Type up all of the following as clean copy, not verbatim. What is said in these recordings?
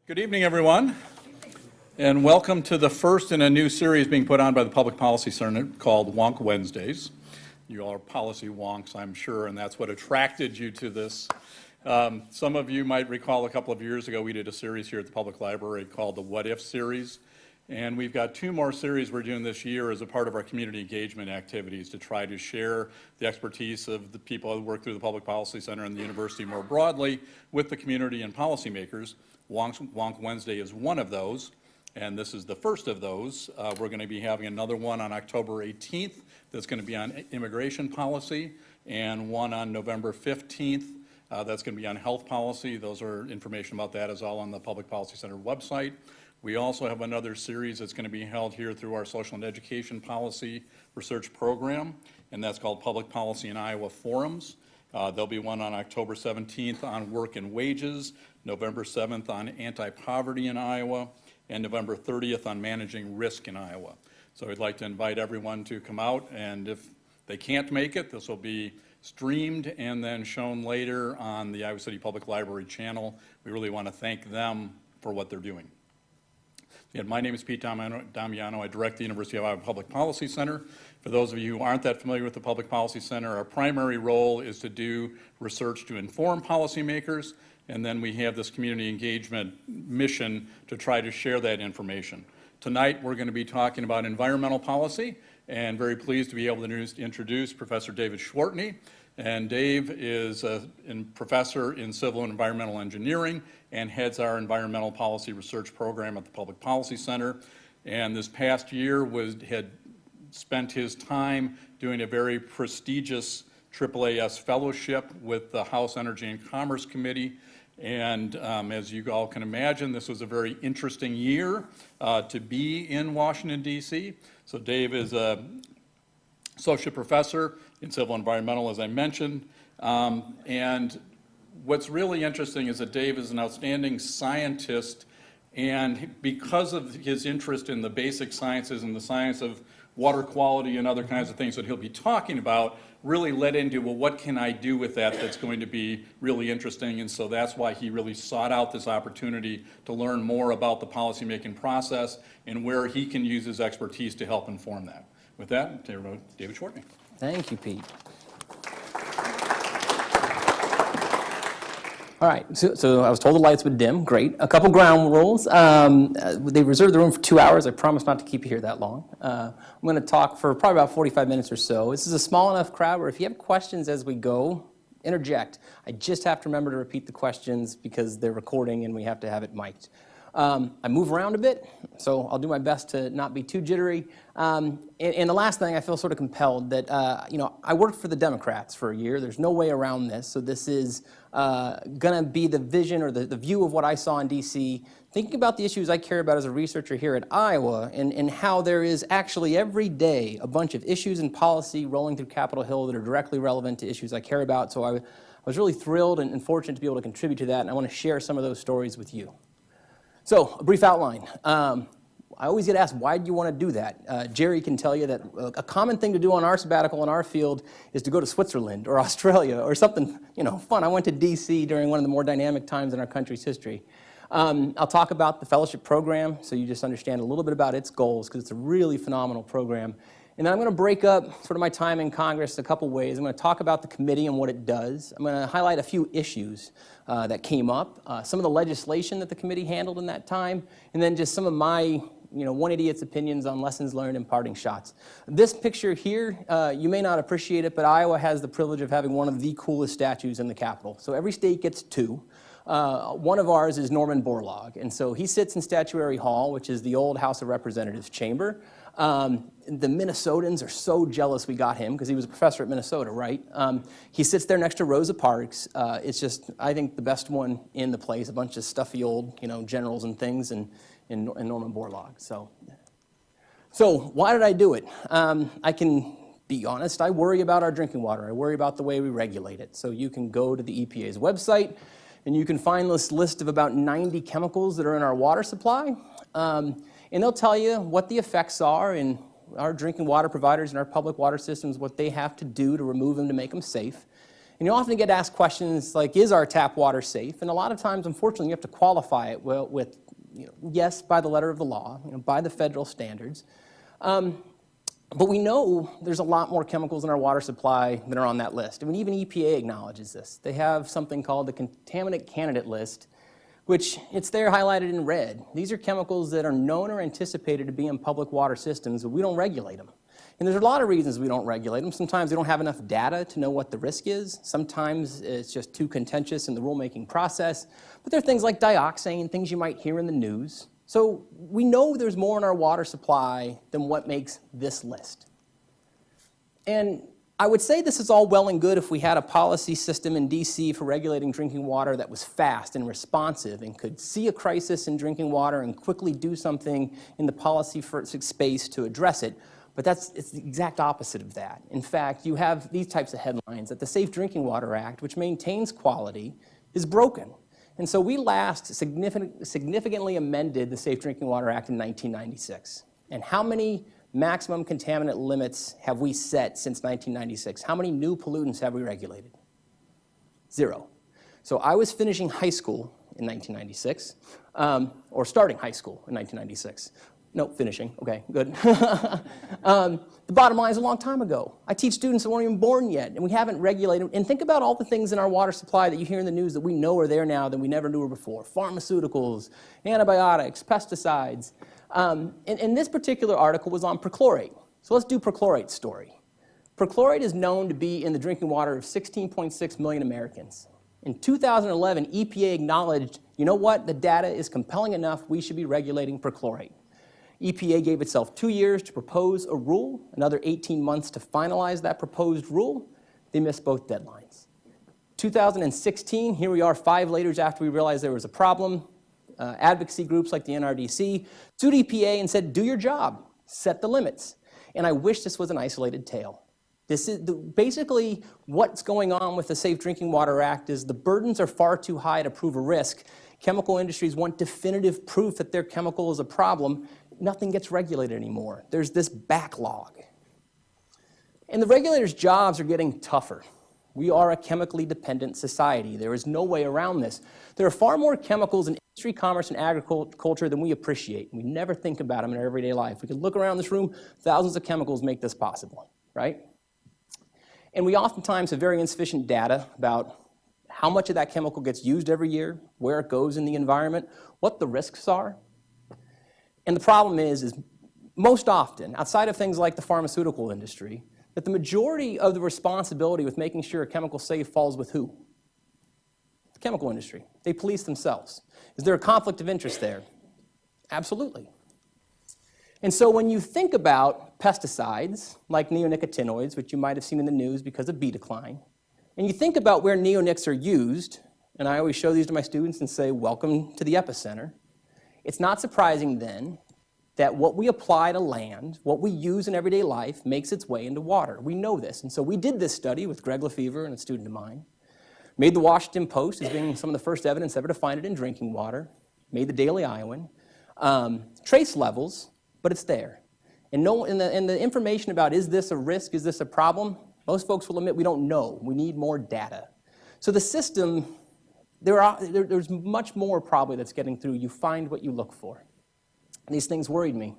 Good evening, everyone, and welcome to the first in a new series being put on by the Public Policy Center called Wonk Wednesdays. You all are policy wonks, I'm sure, and that's what attracted you to this. Some of you might recall a couple of years ago we did a series here at the Public Library called the What If series, and we've got two more series we're doing this year as a part of our community engagement activities to try to share the expertise of the people who work through the Public Policy Center and the university more broadly with the community and policymakers. Wonk Wednesday is one of those, and this is the first of those. We're going to be having another one on October 18th that's going to be on immigration policy, and one on November 15th that's going to be on health policy. Those are information about that is all on the Public Policy Center website. We also have another series that's going to be held here through our Social and Education Policy Research Program, and that's called Public Policy in Iowa Forums. There'll be one on October 17th on work and wages, November 7th on anti-poverty in Iowa, and November 30th on managing risk in Iowa. So I'd like to invite everyone to come out, and if they can't make it, this will be streamed and then shown later on the Iowa City Public Library channel. We really want to thank them for what they're doing. Again, my name is Pete Damiano. I direct the University of Iowa Public Policy Center. For those of you who aren't that familiar with the Public Policy Center, our primary role is to do research to inform policymakers, and then we have this community engagement mission to try to share that information. Tonight, we're going to be talking about environmental policy, and very pleased to be able to introduce Professor David Cwiertny. And Dave is a professor in civil and environmental engineering and heads our environmental policy research program at the Public Policy Center. And this past year had spent his time doing a very prestigious AAAS fellowship with the House Energy and Commerce Committee. And as you all can imagine, this was a very interesting year to be in Washington, D.C. So Dave is a associate professor in civil environmental, as I mentioned. And what's really interesting is that Dave is an outstanding scientist, and because of his interest in the basic sciences and the science of water quality and other kinds of things that he'll be talking about, really led into, well, what can I do with that that's going to be really interesting? And so that's why he really sought out this opportunity to learn more about the policymaking process and where he can use his expertise to help inform that. With that, David Cwiertny. Thank you, Pete. All right, so I was told the lights would dim. Great. A couple ground rules. They reserved the room for 2 hours. I promise not to keep you here that long. I'm going to talk for probably about 45 minutes or so. This is a small enough crowd where if you have questions as we go, interject. I just have to remember to repeat the questions because they're recording and we have to have it mic'd. I move around a bit, so I'll do my best to not be too jittery. And the last thing, I feel sort of compelled that, I worked for the Democrats for a year. There's no way around this. So this is going to be the vision or the view of what I saw in D.C., thinking about the issues I care about as a researcher here at Iowa and how there is actually every day a bunch of issues and policy rolling through Capitol Hill that are directly relevant to issues I care about. So I was really thrilled and fortunate to be able to contribute to that, and I want to share some of those stories with you. So, a brief outline. I always get asked, why do you want to do that? Jerry can tell you that a common thing to do on our sabbatical in our field is to go to Switzerland or Australia or something, fun. I went to D.C. during one of the more dynamic times in our country's history. I'll talk about the fellowship program so you just understand a little bit about its goals because it's a really phenomenal program. And then I'm going to break up sort of my time in Congress a couple ways. I'm going to talk about the committee and what it does. I'm going to highlight a few issues that came up, some of the legislation that the committee handled in that time, and then just some of my one idiot's opinions on lessons learned and parting shots. This picture here, you may not appreciate it, but Iowa has the privilege of having one of the coolest statues in the Capitol. So every state gets two. One of ours is Norman Borlaug, and so he sits in Statuary Hall, which is the old House of Representatives chamber. The Minnesotans are so jealous we got him because he was a professor at Minnesota, right? He sits there next to Rosa Parks. It's just, I think, the best one in the place, a bunch of stuffy old, generals and things, and Norman Borlaug. So why did I do it? I can be honest, I worry about our drinking water. I worry about the way we regulate it. So you can go to the EPA's website, and you can find this list of about 90 chemicals that are in our water supply. And they'll tell you what the effects are in our drinking water providers and our public water systems, what they have to do to remove them to make them safe. And you often get asked questions like, is our tap water safe? And a lot of times, unfortunately, you have to qualify it with yes, by the letter of the law, by the federal standards. But we know there's a lot more chemicals in our water supply than are on that list. I mean, even EPA acknowledges this. They have something called the contaminant candidate list, which it's there highlighted in red. These are chemicals that are known or anticipated to be in public water systems, but we don't regulate them. And there's a lot of reasons we don't regulate them. Sometimes we don't have enough data to know what the risk is. Sometimes it's just too contentious in the rulemaking process. But there are things like dioxane, things you might hear in the news. So we know there's more in our water supply than what makes this list. And I would say this is all well and good if we had a policy system in DC for regulating drinking water that was fast and responsive and could see a crisis in drinking water and quickly do something in the policy space to address it. But it's the exact opposite of that. In fact, you have these types of headlines that the Safe Drinking Water Act, which maintains quality, is broken. And so we last significantly amended the Safe Drinking Water Act in 1996. And how many maximum contaminant limits have we set since 1996? How many new pollutants have we regulated? 0. So I was finishing high school in 1996, or starting high school in 1996. No, finishing. Okay, good. The bottom line is a long time ago. I teach students that weren't even born yet, and we haven't regulated. And think about all the things in our water supply that you hear in the news that we know are there now that we never knew were before. Pharmaceuticals, antibiotics, pesticides. And this particular article was on perchlorate. So let's do perchlorate's story. Perchlorate is known to be in the drinking water of 16.6 million Americans. In 2011, EPA acknowledged, you know what, the data is compelling enough, we should be regulating perchlorate. EPA gave itself 2 years to propose a rule, another 18 months to finalize that proposed rule. They missed both deadlines. 2016, here we are 5 years after we realized there was a problem. Advocacy groups like the NRDC sued EPA and said, do your job, set the limits. And I wish this was an isolated tale. This is basically what's going on with the Safe Drinking Water Act is the burdens are far too high to prove a risk. Chemical industries want definitive proof that their chemical is a problem. Nothing gets regulated anymore. There's this backlog. And the regulators' jobs are getting tougher. We are a chemically dependent society. There is no way around this. There are far more chemicals in industry, commerce, and agriculture than we appreciate. We never think about them in our everyday life. We can look around this room, thousands of chemicals make this possible, right? And we oftentimes have very insufficient data about how much of that chemical gets used every year, where it goes in the environment, what the risks are. And the problem is most often, outside of things like the pharmaceutical industry, that the majority of the responsibility with making sure a chemical safe falls with who? The chemical industry. They police themselves. Is there a conflict of interest there? Absolutely. And so when you think about pesticides, like neonicotinoids, which you might have seen in the news because of bee decline, and you think about where neonics are used, and I always show these to my students and say, welcome to the epicenter, it's not surprising then that what we apply to land, what we use in everyday life, makes its way into water. We know this. And so we did this study with Greg Lefevre and a student of mine, made the Washington Post as being some of the first evidence ever to find it in drinking water, made the Daily Iowan, trace levels, but it's there. And the information about is this a risk, is this a problem, most folks will admit we don't know. We need more data. So the system, there's much more probably that's getting through. You find what you look for. And these things worried me.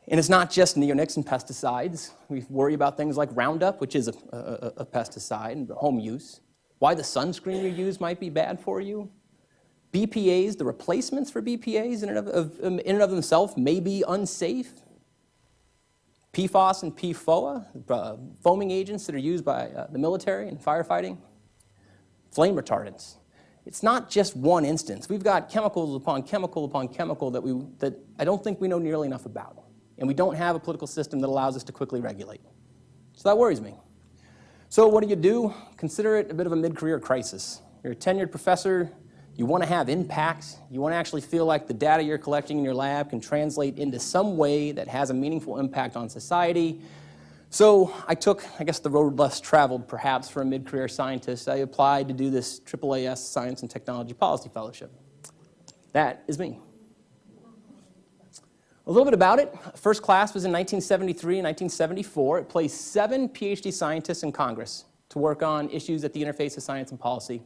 And it's not just neonics and pesticides. We worry about things like Roundup, which is a pesticide and home use. Why the sunscreen you use might be bad for you. BPAs, the replacements for BPAs in and of themselves may be unsafe. PFOS and PFOA, foaming agents that are used by the military and firefighting. Flame retardants. It's not just one instance. We've got chemicals upon chemical upon chemical that I don't think we know nearly enough about. And we don't have a political system that allows us to quickly regulate. So that worries me. So what do? Consider it a bit of a mid-career crisis. You're a tenured professor. You want to have impact. You want to actually feel like the data you're collecting in your lab can translate into some way that has a meaningful impact on society. So I took, I guess, the road less traveled, perhaps, for a mid-career scientist. I applied to do this AAAS Science and Technology Policy Fellowship. That is me. A little bit about it. First class was in 1973 and 1974. It placed 7 PhD scientists in Congress to work on issues at the interface of science and policy.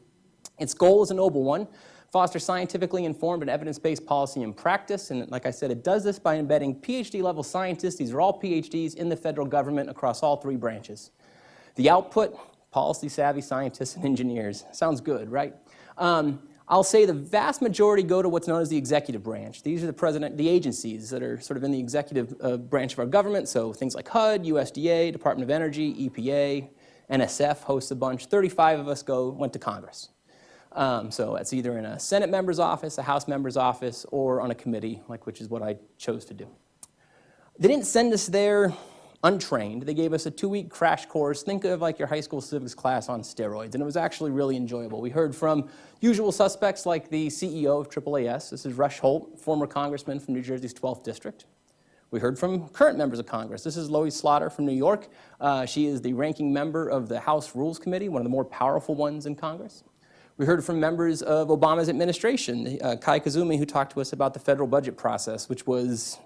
Its goal is a noble one: foster scientifically informed and evidence-based policy and practice. And like I said, it does this by embedding PhD-level scientists, these are all PhDs, in the federal government across all three branches. The output: policy-savvy scientists and engineers. Sounds good, right? I'll say the vast majority go to what's known as the executive branch. These are the agencies that are sort of in the executive branch of our government, so things like HUD, USDA, Department of Energy, EPA, NSF hosts a bunch. 35 of us went to Congress. So it's either in a Senate member's office, a House member's office, or on a committee, which is what I chose to do. They didn't send us there untrained. They gave us a 2-week crash course. Think of like your high school civics class on steroids, and it was actually really enjoyable. We heard from usual suspects like the CEO of AAAS. This is Rush Holt, former congressman from New Jersey's 12th district. We heard from current members of Congress. This is Lois Slaughter from New York. She is the ranking member of the House Rules Committee, one of the more powerful ones in Congress. We heard from members of Obama's administration, Kai Kazumi, who talked to us about the federal budget process, which was,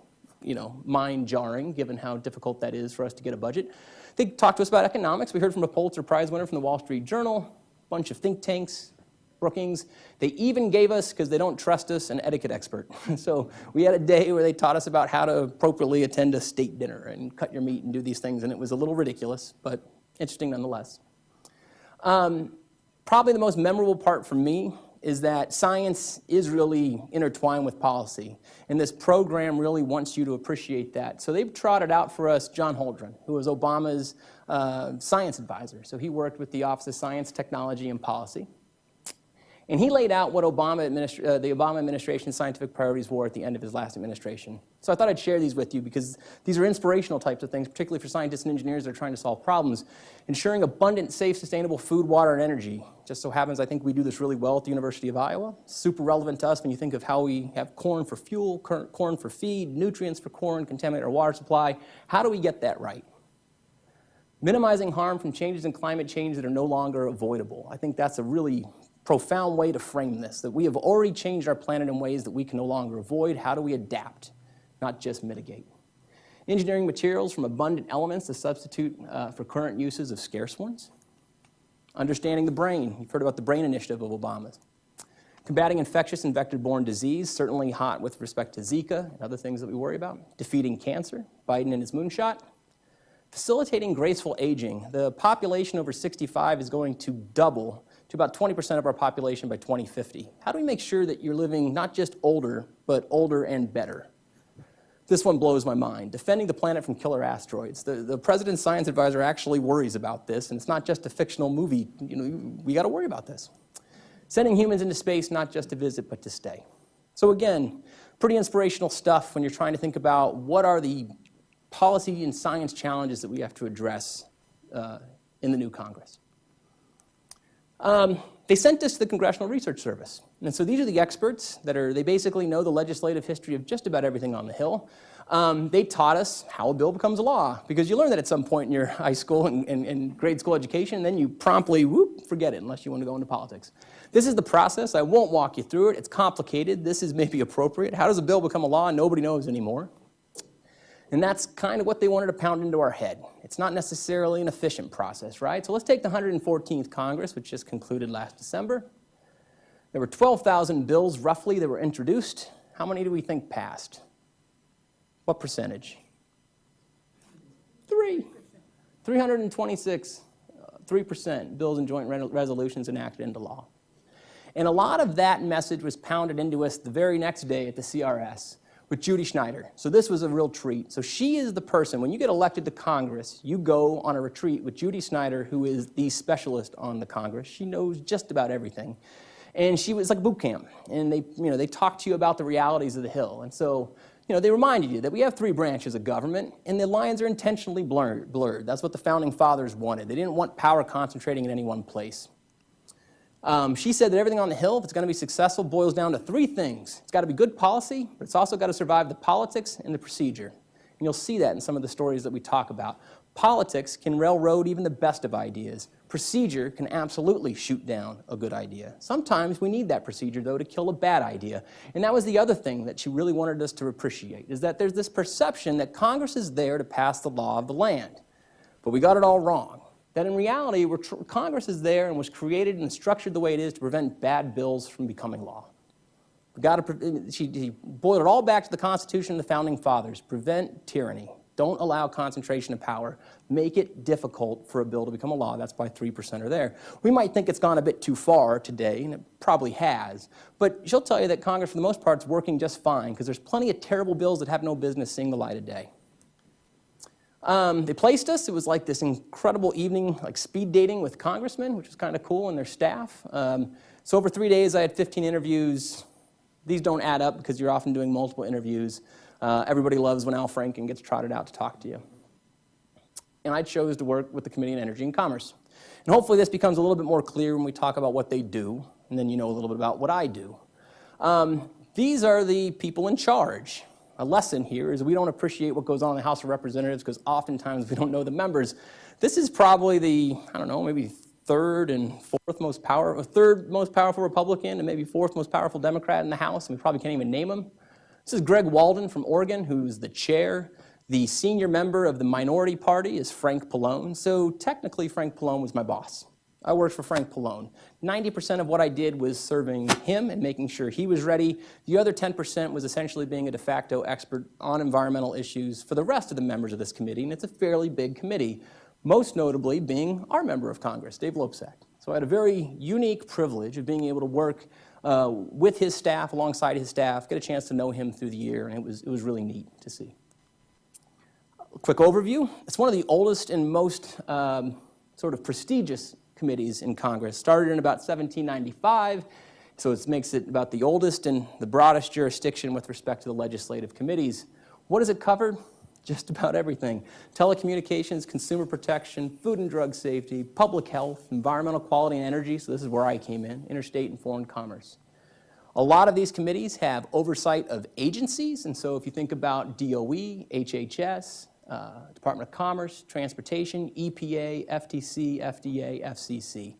mind-jarring, given how difficult that is for us to get a budget. They talked to us about economics. We heard from a Pulitzer Prize winner from the Wall Street Journal, a bunch of think tanks, Brookings. They even gave us, because they don't trust us, an etiquette expert. So we had a day where they taught us about how to appropriately attend a state dinner and cut your meat and do these things, and it was a little ridiculous, but interesting nonetheless. Probably the most memorable part for me is that science is really intertwined with policy, and this program really wants you to appreciate that. So they've trotted out for us John Holdren, who was Obama's science advisor. So he worked with the Office of Science, Technology, and Policy. And he laid out what the Obama administration's scientific priorities were at the end of his last administration. So I thought I'd share these with you because these are inspirational types of things, particularly for scientists and engineers that are trying to solve problems. Ensuring abundant, safe, sustainable food, water, and energy. Just so happens I think we do this really well at the University of Iowa. Super relevant to us when you think of how we have corn for fuel, corn for feed, nutrients for corn, contaminate our water supply. How do we get that right? Minimizing harm from changes in climate change that are no longer avoidable. I think that's a really profound way to frame this, that we have already changed our planet in ways that we can no longer avoid. How do we adapt, not just mitigate? Engineering materials from abundant elements to substitute for current uses of scarce ones. Understanding the brain. You've heard about the brain initiative of Obama's. Combating infectious and vector-borne disease, certainly hot with respect to Zika and other things that we worry about. Defeating cancer, Biden and his moonshot. Facilitating graceful aging. The population over 65 is going to double to about 20% of our population by 2050. How do we make sure that you're living not just older, but older and better? This one blows my mind. Defending the planet from killer asteroids. The president's science advisor actually worries about this, and it's not just a fictional movie. We got to worry about this. Sending humans into space, not just to visit, but to stay. So again, pretty inspirational stuff when you're trying to think about what are the policy and science challenges that we have to address in the new Congress. They sent us to the Congressional Research Service. And so these are the experts they basically know the legislative history of just about everything on the Hill. They taught us how a bill becomes a law, because you learn that at some point in your high school and grade school education, and then you promptly, forget it unless you want to go into politics. This is the process. I won't walk you through it. It's complicated. This is maybe appropriate. How does a bill become a law? Nobody knows anymore. And that's kind of what they wanted to pound into our head. It's not necessarily an efficient process, right? So let's take the 114th Congress, which just concluded last December. There were 12,000 bills, roughly, that were introduced. How many do we think passed? What percentage? 326, 3% bills and joint resolutions enacted into law. And a lot of that message was pounded into us the very next day at the CRS. With Judy Schneider. So this was a real treat. So she is the person, when you get elected to Congress, you go on a retreat with Judy Schneider, who is the specialist on the Congress. She knows just about everything. And she was like boot camp. And they talk to you about the realities of the Hill. And so, they reminded you that we have 3 branches of government, and the lines are intentionally blurred. That's what the founding fathers wanted. They didn't want power concentrating in any one place. She said that everything on the Hill, if it's going to be successful, boils down to 3 things. It's got to be good policy, but it's also got to survive the politics and the procedure. And you'll see that in some of the stories that we talk about. Politics can railroad even the best of ideas. Procedure can absolutely shoot down a good idea. Sometimes we need that procedure, though, to kill a bad idea. And that was the other thing that she really wanted us to appreciate, is that there's this perception that Congress is there to pass the law of the land. But we got it all wrong. that in reality, Congress is there and was created and structured the way it is to prevent bad bills from becoming law. She boiled it all back to the Constitution and the Founding Fathers. Prevent tyranny. Don't allow concentration of power. Make it difficult for a bill to become a law. That's why 3% are there. We might think it's gone a bit too far today, and it probably has, but she'll tell you that Congress, for the most part, is working just fine because there's plenty of terrible bills that have no business seeing the light of day. They placed us. It was like this incredible evening, like speed dating with congressmen, which was kind of cool, and their staff. So over 3 days, I had 15 interviews. These don't add up because you're often doing multiple interviews. Everybody loves when Al Franken gets trotted out to talk to you. And I chose to work with the Committee on Energy and Commerce. And hopefully this becomes a little bit more clear when we talk about what they do, and then you know a little bit about what I do. These are the people in charge. A lesson here is we don't appreciate what goes on in the House of Representatives because oftentimes we don't know the members. This is probably the, I don't know, maybe third most powerful Republican and maybe fourth most powerful Democrat in the House, and we probably can't even name them. This is Greg Walden from Oregon, who's the chair. The senior member of the minority party is Frank Pallone. So technically, Frank Pallone was my boss. I worked for Frank Pallone. 90% of what I did was serving him and making sure he was ready. The other 10% was essentially being a de facto expert on environmental issues for the rest of the members of this committee, and it's a fairly big committee, most notably being our member of Congress, Dave Loebsack. So I had a very unique privilege of being able to work with his staff, alongside his staff, get a chance to know him through the year, and it was really neat to see. A quick overview. It's one of the oldest and most sort of prestigious committees in Congress. Started in about 1795, so it makes it about the oldest and the broadest jurisdiction with respect to the legislative committees. What does it cover? Just about everything. Telecommunications, consumer protection, food and drug safety, public health, environmental quality and energy, so this is where I came in, interstate and foreign commerce. A lot of these committees have oversight of agencies, and so if you think about DOE, HHS, Department of Commerce, Transportation, EPA, FTC, FDA, FCC.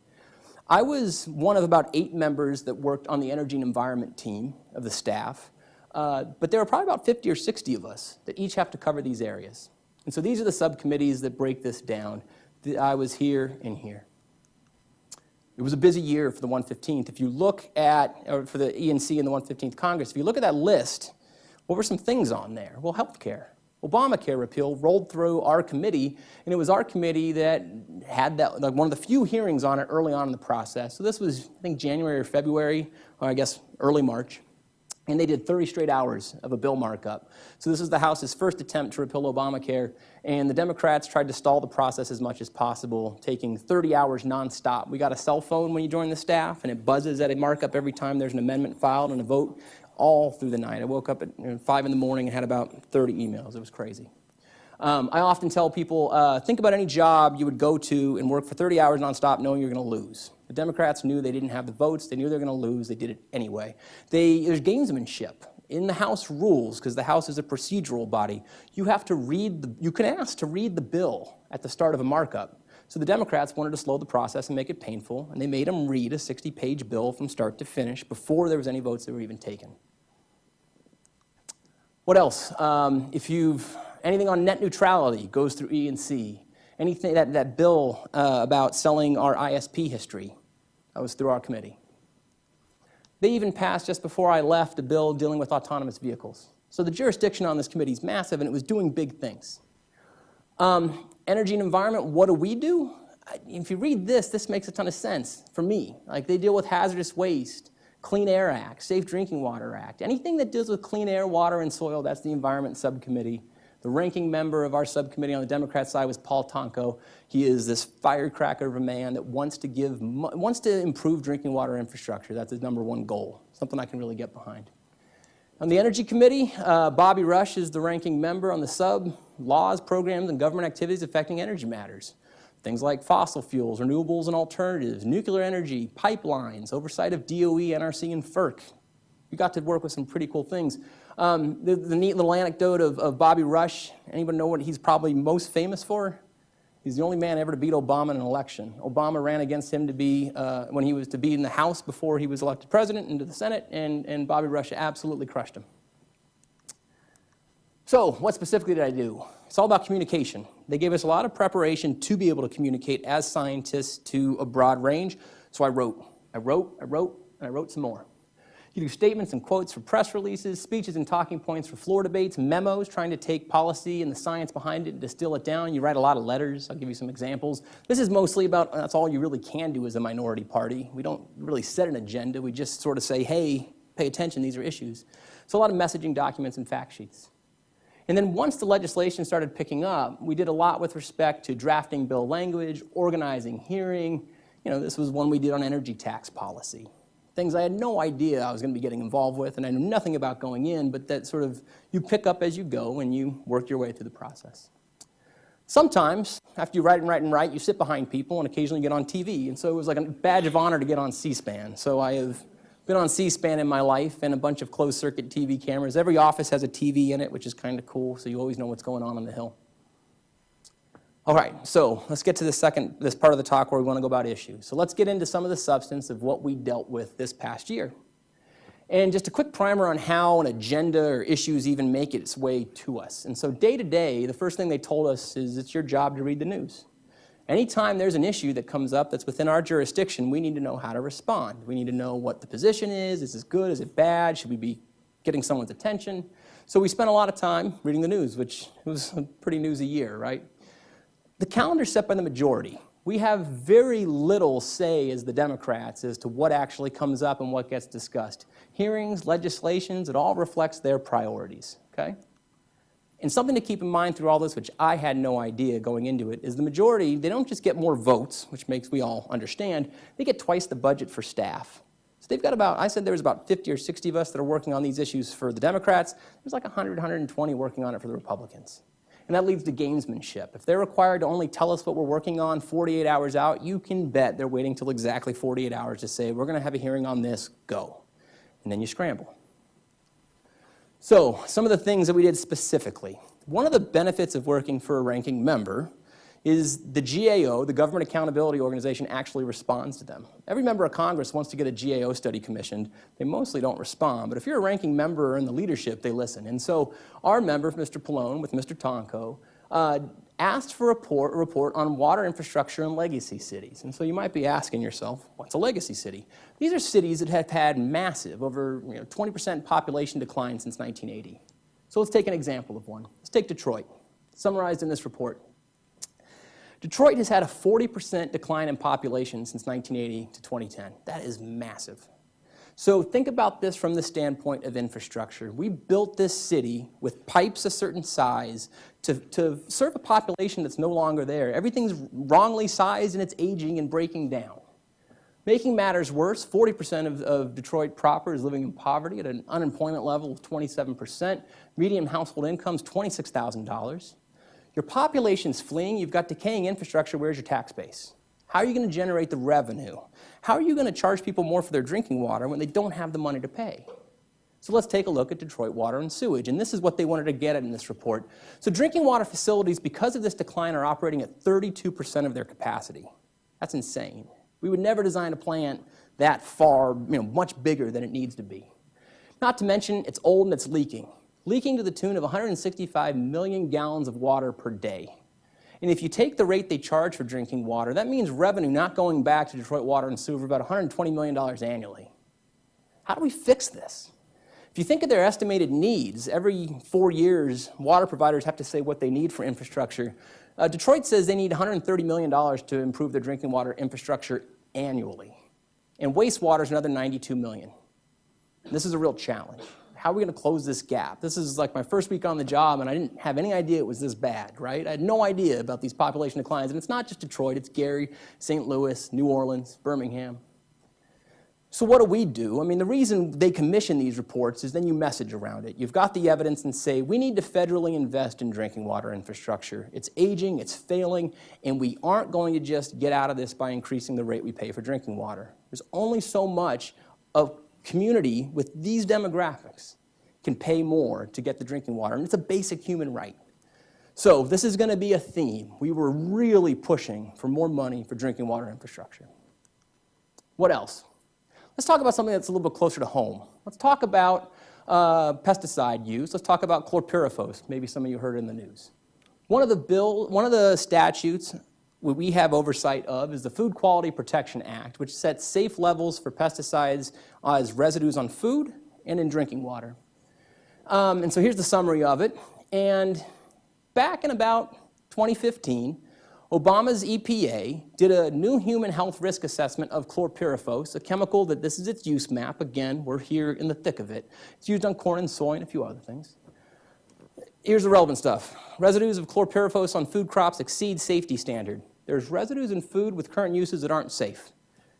I was one of about 8 members that worked on the energy and environment team of the staff. But there are probably about 50 or 60 of us that each have to cover these areas. And so these are the subcommittees that break this down. I was here and here. It was a busy year for the 115th. If you look at, or for the ENC and the 115th Congress, if you look at that list, what were some things on there? Well, healthcare. Obamacare repeal rolled through our committee, and it was our committee that had that, like one of the few hearings on it early on in the process. So this was, I think, January or February, or I guess early March. And they did 30 straight hours of a bill markup. So this is the House's first attempt to repeal Obamacare, and the Democrats tried to stall the process as much as possible, taking 30 hours nonstop. We got a cell phone when you join the staff, and it buzzes at a markup every time there's an amendment filed and a vote all through the night. I woke up at 5 in the morning and had about 30 emails. It was crazy. I often tell people, think about any job you would go to and work for 30 hours nonstop knowing you're going to lose. The Democrats knew they didn't have the votes. They knew they were going to lose. They did it anyway. There's gamesmanship in the House rules, because the House is a procedural body. You have to read, you can ask to read the bill at the start of a markup. So the Democrats wanted to slow the process and make it painful, and they made them read a 60-page bill from start to finish before there was any votes that were even taken. What else? Anything on net neutrality goes through E&C. Anything, that bill about selling our ISP history, that was through our committee. They even passed, just before I left, a bill dealing with autonomous vehicles. So the jurisdiction on this committee is massive, and it was doing big things. Energy and environment, what do? If you read this makes a ton of sense for me. Like, they deal with hazardous waste, Clean Air Act, Safe Drinking Water Act. Anything that deals with clean air, water, and soil, that's the Environment Subcommittee. The ranking member of our subcommittee on the Democrat side was Paul Tonko. He is this firecracker of a man that wants to improve drinking water infrastructure. That's his #1 goal, something I can really get behind. On the Energy Committee, Bobby Rush is the ranking member on the sub, laws, programs, and government activities affecting energy matters. Things like fossil fuels, renewables and alternatives, nuclear energy, pipelines, oversight of DOE, NRC, and FERC. We got to work with some pretty cool things. The neat little anecdote of Bobby Rush, anyone know what he's probably most famous for? He's the only man ever to beat Obama in an election. Obama ran against him to be, when he was to be in the House before he was elected president, into the Senate, and Bobby Rush absolutely crushed him. So what specifically did I do? It's all about communication. They gave us a lot of preparation to be able to communicate as scientists to a broad range. So I wrote, and I wrote some more. You do statements and quotes for press releases, speeches and talking points for floor debates, memos trying to take policy and the science behind it and distill it down. You write a lot of letters. I'll give you some examples. This is mostly about, that's all you really can do as a minority party. We don't really set an agenda. We just sort of say, hey, pay attention, these are issues. So a lot of messaging documents and fact sheets. And then once the legislation started picking up, we did a lot with respect to drafting bill language, organizing hearing. This was one we did on energy tax policy. Things I had no idea I was going to be getting involved with, and I knew nothing about going in, but that sort of you pick up as you go and you work your way through the process. Sometimes, after you write, you sit behind people and occasionally get on TV. And so it was like a badge of honor to get on C-SPAN. So I have been on C-SPAN in my life and a bunch of closed-circuit TV cameras. Every office has a TV in it, which is kind of cool, so you always know what's going on the Hill. All right, so let's get to this part of the talk where we want to go about issues. So let's get into some of the substance of what we dealt with this past year. And just a quick primer on how an agenda or issues even make its way to us. And so day to day, the first thing they told us is it's your job to read the news. Anytime there's an issue that comes up that's within our jurisdiction, we need to know how to respond. We need to know what the position is it good, is it bad, should we be getting someone's attention? So we spent a lot of time reading the news, which was a pretty newsy year, right? The calendar's set by the majority. We have very little say as the Democrats as to what actually comes up and what gets discussed. Hearings, legislations, it all reflects their priorities, okay? And something to keep in mind through all this, which I had no idea going into it, is the majority, they don't just get more votes, which makes we all understand, they get twice the budget for staff. So they've got about, I said there was about 50 or 60 of us that are working on these issues for the Democrats. There's like 100, 120 working on it for the Republicans. And that leads to gamesmanship. If they're required to only tell us what we're working on 48 hours out, you can bet they're waiting till exactly 48 hours to say, we're going to have a hearing on this, go. And then you scramble. So some of the things that we did specifically. One of the benefits of working for a ranking member is the GAO, the Government Accountability Organization, actually responds to them. Every member of Congress wants to get a GAO study commissioned. They mostly don't respond, but if you're a ranking member in the leadership, they listen. And so our member, Mr. Pallone, with Mr. Tonko, asked for a report on water infrastructure in legacy cities. And so you might be asking yourself, what's a legacy city? These are cities that have had massive, over 20% population decline since 1980. So let's take an example of one. Let's take Detroit, summarized in this report. Detroit has had a 40% decline in population since 1980 to 2010. That is massive. So think about this from the standpoint of infrastructure. We built this city with pipes a certain size to serve a population that's no longer there. Everything's wrongly sized and it's aging and breaking down. Making matters worse, 40% of Detroit proper is living in poverty at an unemployment level of 27%. Median household income is $26,000. Your population's fleeing, you've got decaying infrastructure, where's your tax base? How are you going to generate the revenue? How are you going to charge people more for their drinking water when they don't have the money to pay? So let's take a look at Detroit water and sewage, and this is what they wanted to get at in this report. So drinking water facilities, because of this decline, are operating at 32% of their capacity. That's insane. We would never design a plant that far, much bigger than it needs to be. Not to mention, it's old and it's leaking to the tune of 165 million gallons of water per day. And if you take the rate they charge for drinking water, that means revenue not going back to Detroit Water and Sewer for about $120 million annually. How do we fix this? If you think of their estimated needs, every 4 years, water providers have to say what they need for infrastructure. Detroit says they need $130 million to improve their drinking water infrastructure annually. And wastewater is another $92 million. This is a real challenge. How are we going to close this gap? This is like my first week on the job, and I didn't have any idea it was this bad, right? I had no idea about these population declines. And it's not just Detroit, it's Gary, St. Louis, New Orleans, Birmingham. So what do? I mean, the reason they commission these reports is then you message around it. You've got the evidence and say, we need to federally invest in drinking water infrastructure. It's aging, it's failing, and we aren't going to just get out of this by increasing the rate we pay for drinking water. There's only so much of community with these demographics can pay more to get the drinking water, and it's a basic human right. So this is going to be a theme. We were really pushing for more money for drinking water infrastructure. What else? Let's talk about something that's a little bit closer to home. Let's talk about pesticide use. Let's talk about chlorpyrifos. Maybe some of you heard it in the news. One of the statutes we have oversight of is the Food Quality Protection Act, which sets safe levels for pesticides as residues on food and in drinking water. And so here's the summary of it. And back in about 2015, Obama's EPA did a new human health risk assessment of chlorpyrifos, a chemical that this is its use map. Again, we're here in the thick of it. It's used on corn and soy and a few other things. Here's the relevant stuff. Residues of chlorpyrifos on food crops exceed safety standard. There's residues in food with current uses that aren't safe.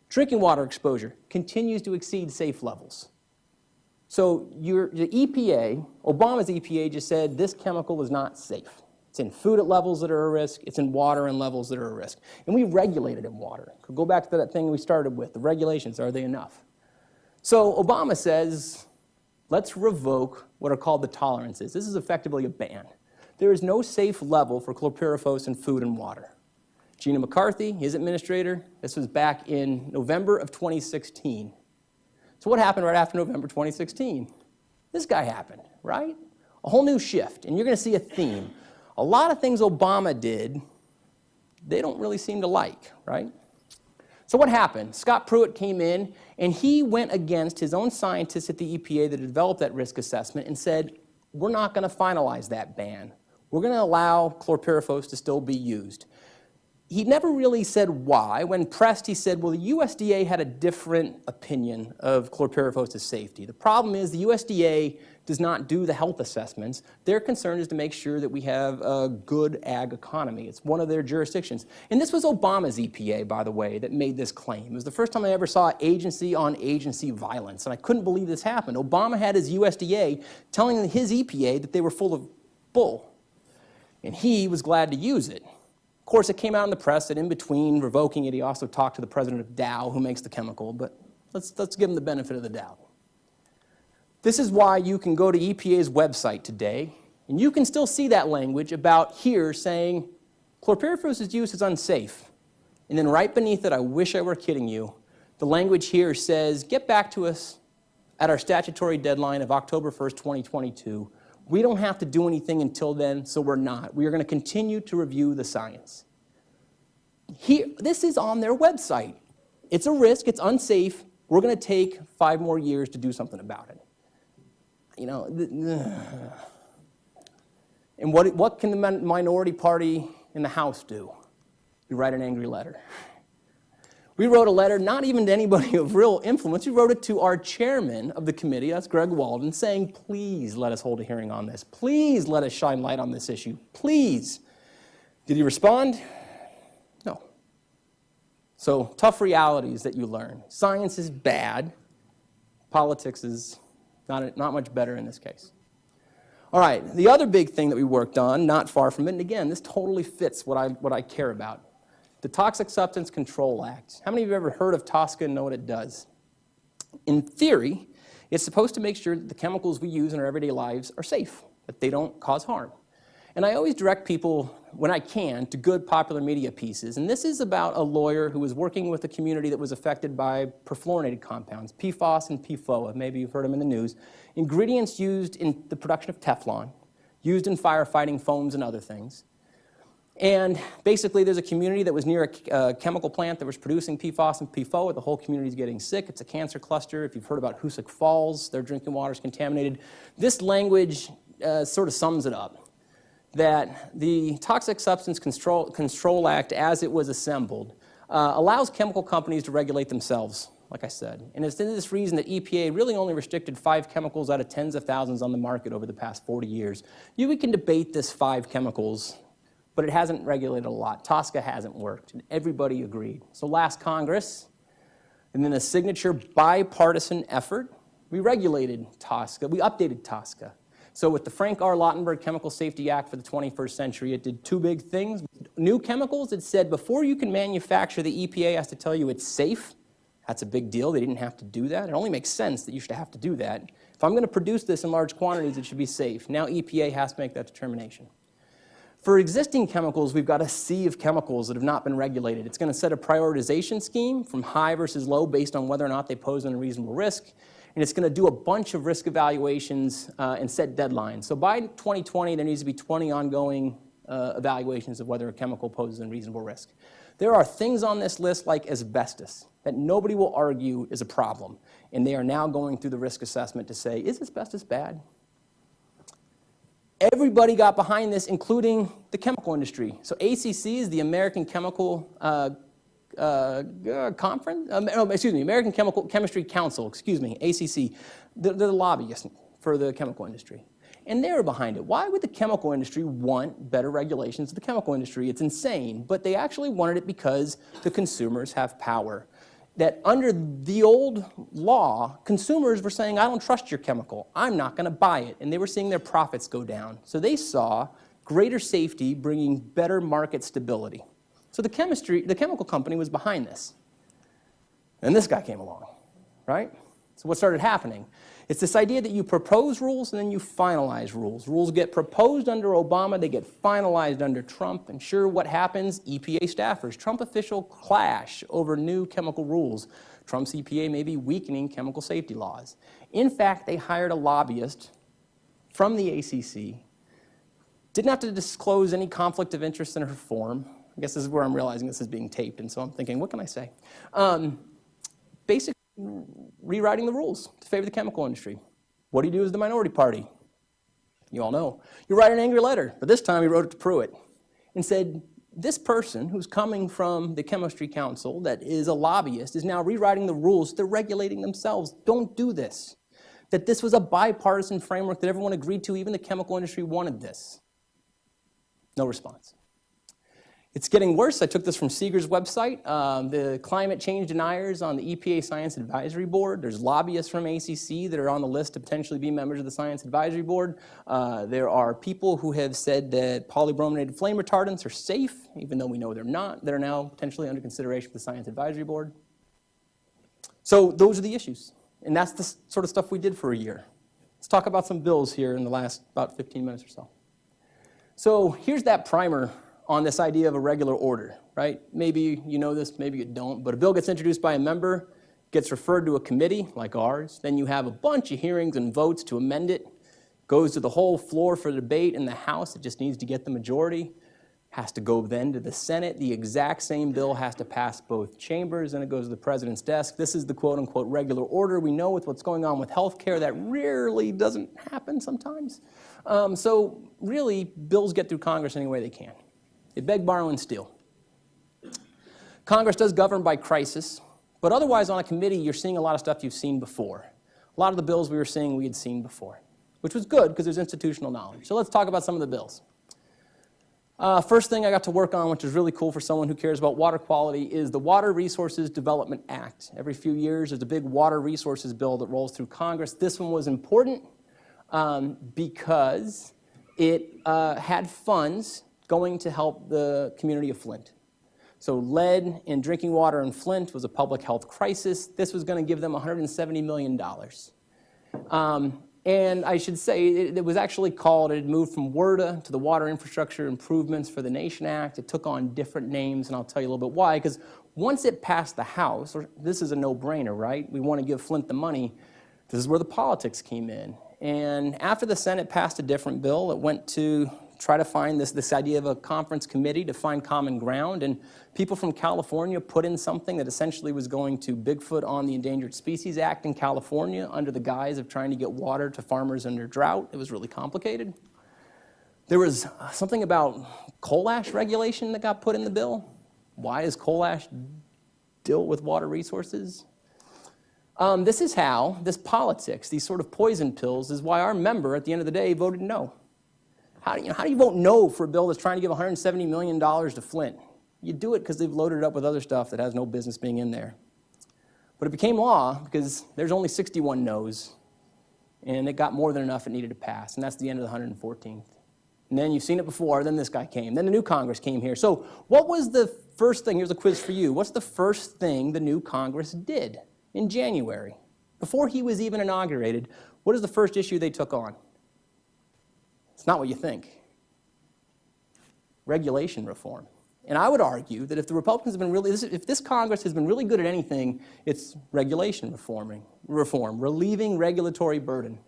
Drinking water exposure continues to exceed safe levels. So the EPA, Obama's EPA just said this chemical is not safe. It's in food at levels that are a risk. It's in water and levels that are a risk. And we regulate it in water. Go back to that thing we started with, the regulations, are they enough? So Obama says, let's revoke what are called the tolerances. This is effectively a ban. There is no safe level for chlorpyrifos in food and water. Gina McCarthy, his administrator, this was back in November of 2016. So what happened right after November 2016? This guy happened, right? A whole new shift, and you're going to see a theme. A lot of things Obama did, they don't really seem to like, right? So what happened? Scott Pruitt came in, and he went against his own scientists at the EPA that had developed that risk assessment and said, we're not going to finalize that ban. We're going to allow chlorpyrifos to still be used. He never really said why. When pressed, he said, well, the USDA had a different opinion of chlorpyrifos' safety. The problem is the USDA does not do the health assessments. Their concern is to make sure that we have a good ag economy. It's one of their jurisdictions. And this was Obama's EPA, by the way, that made this claim. It was the first time I ever saw agency-on-agency violence, and I couldn't believe this happened. Obama had his USDA telling his EPA that they were full of bull, and he was glad to use it. Of course, it came out in the press that in between revoking it, he also talked to the president of Dow, who makes the chemical, but let's give him the benefit of the doubt. This is why you can go to EPA's website today, and you can still see that language about here saying chlorpyrifos' use is unsafe. And then right beneath it, I wish I were kidding you, the language here says, get back to us at our statutory deadline of October 1st, 2022. We don't have to do anything until then, so we're not. We are going to continue to review the science. Here, this is on their website. It's a risk. It's unsafe. We're going to take 5 more years to do something about it. You know, and what can the minority party in the House do? You write an angry letter. We wrote a letter not even to anybody of real influence. We wrote it to our chairman of the committee, that's Greg Walden, saying, please let us hold a hearing on this. Please let us shine light on this issue. Please. Did he respond? No. So tough realities that you learn. Science is bad. Politics is not much better in this case. All right, the other big thing that we worked on, not far from it, and again, this totally fits what I care about. The Toxic Substance Control Act. How many of you have ever heard of TSCA and know what it does? In theory, it's supposed to make sure that the chemicals we use in our everyday lives are safe, that they don't cause harm. And I always direct people, when I can, to good popular media pieces. And this is about a lawyer who was working with a community that was affected by perfluorinated compounds, PFOS and PFOA. Maybe you've heard them in the news. Ingredients used in the production of Teflon, used in firefighting foams and other things. And basically, there's a community that was near a chemical plant that was producing PFOS and PFOA. The whole community is getting sick. It's a cancer cluster. If you've heard about Hoosick Falls, their drinking water is contaminated. This language sort of sums it up, that the Toxic Substance Control Act, as it was assembled, allows chemical companies to regulate themselves, like I said. And it's in this reason that EPA really only restricted 5 chemicals out of tens of thousands on the market over the past 40 years. We can debate this 5 chemicals, but it hasn't regulated a lot. TSCA hasn't worked, and everybody agreed. So last Congress, and then a signature bipartisan effort, we regulated TSCA. We updated TSCA. So with the Frank R. Lautenberg Chemical Safety Act for the 21st century, it did 2 big things. New chemicals, it said before you can manufacture, the EPA has to tell you it's safe. That's a big deal. They didn't have to do that. It only makes sense that you should have to do that. If I'm going to produce this in large quantities, it should be safe. Now EPA has to make that determination. For existing chemicals, we've got a sea of chemicals that have not been regulated. It's going to set a prioritization scheme from high versus low based on whether or not they pose an unreasonable risk. and it's going to do a bunch of risk evaluations and set deadlines. So by 2020, there needs to be 20 ongoing evaluations of whether a chemical poses a reasonable risk. There are things on this list like asbestos that nobody will argue is a problem, and they are now going through the risk assessment to say, is asbestos bad? Everybody got behind this, including the chemical industry. So ACC is the American Chemical American Chemistry Council, ACC. They're the lobbyists for the chemical industry. And they were behind it. Why would the chemical industry want better regulations of the chemical industry? It's insane. But they actually wanted it because the consumers have power. That under the old law, consumers were saying, I don't trust your chemical. I'm not going to buy it. And they were seeing their profits go down. So they saw greater safety bringing better market stability. So the chemical company was behind this. And this guy came along, right? So what started happening? It's this idea that you propose rules and then you finalize rules. Rules get proposed under Obama, they get finalized under Trump, and sure, what happens? EPA staffers, Trump official clash over new chemical rules. Trump's EPA may be weakening chemical safety laws. In fact, they hired a lobbyist from the ACC, didn't have to disclose any conflict of interest in her form. I guess this is where I'm realizing this is being taped, and so I'm thinking, what can I say? Basically, rewriting the rules to favor the chemical industry. What do you do as the minority party? You all know. You write an angry letter, but this time he wrote it to Pruitt and said, this person who's coming from the Chemistry Council that is a lobbyist is now rewriting the rules. They're regulating themselves. Don't do this. That this was a bipartisan framework that everyone agreed to, even the chemical industry wanted this. No response. It's getting worse. I took this from Seeger's website. The climate change deniers on the EPA Science Advisory Board. There's lobbyists from ACC that are on the list to potentially be members of the Science Advisory Board. There are people who have said that polybrominated flame retardants are safe, even though we know they're not, that are now potentially under consideration for the Science Advisory Board. So those are the issues. And that's the sort of stuff we did for a year. Let's talk about some bills here in the last about 15 minutes or so. So here's that primer on this idea of a regular order, right? Maybe you know this, maybe you don't, but a bill gets introduced by a member, gets referred to a committee like ours, then you have a bunch of hearings and votes to amend it, goes to the whole floor for debate in the House, it just needs to get the majority, has to go then to the Senate, the exact same bill has to pass both chambers, and it goes to the president's desk. This is the quote-unquote regular order. We know with what's going on with healthcare that rarely doesn't happen sometimes. So really, bills get through Congress any way they can. They beg, borrow, and steal. Congress does govern by crisis, but otherwise on a committee, you're seeing a lot of stuff you've seen before. A lot of the bills we were seeing we had seen before, which was good because there's institutional knowledge. So let's talk about some of the bills. First thing I got to work on, which is really cool for someone who cares about water quality, is the Water Resources Development Act. Every few years, there's a big water resources bill that rolls through Congress. This one was important because it had funds going to help the community of Flint. So lead in drinking water in Flint was a public health crisis. This was going to give them $170 million. And I should say, it was actually called, it had moved from WIRDA to the Water Infrastructure Improvements for the Nation Act. It took on different names, and I'll tell you a little bit why. Because once it passed the House, this is a no-brainer, right? We want to give Flint the money. This is where the politics came in. And after the Senate passed a different bill, it went to try to find this idea of a conference committee to find common ground, and people from California put in something that essentially was going to Bigfoot on the Endangered Species Act in California under the guise of trying to get water to farmers under drought. It was really complicated. There was something about coal ash regulation that got put in the bill. Why does coal ash deal with water resources? This is how, this politics, these sort of poison pills, is why our member at the end of the day voted no. How do you vote no for a bill that's trying to give $170 million to Flint? You do it because they've loaded it up with other stuff that has no business being in there. But it became law because there's only 61 no's, and it got more than enough it needed to pass, and that's the end of the 114th. And then you've seen it before, then this guy came, then the new Congress came here. So what was the first thing, here's a quiz for you, what's the first thing the new Congress did in January? Before he was even inaugurated, what is the first issue they took on? It's not what you think. Regulation reform. And I would argue that if the Republicans have been really, if this Congress has been really good at anything, it's regulation reform, relieving regulatory burden.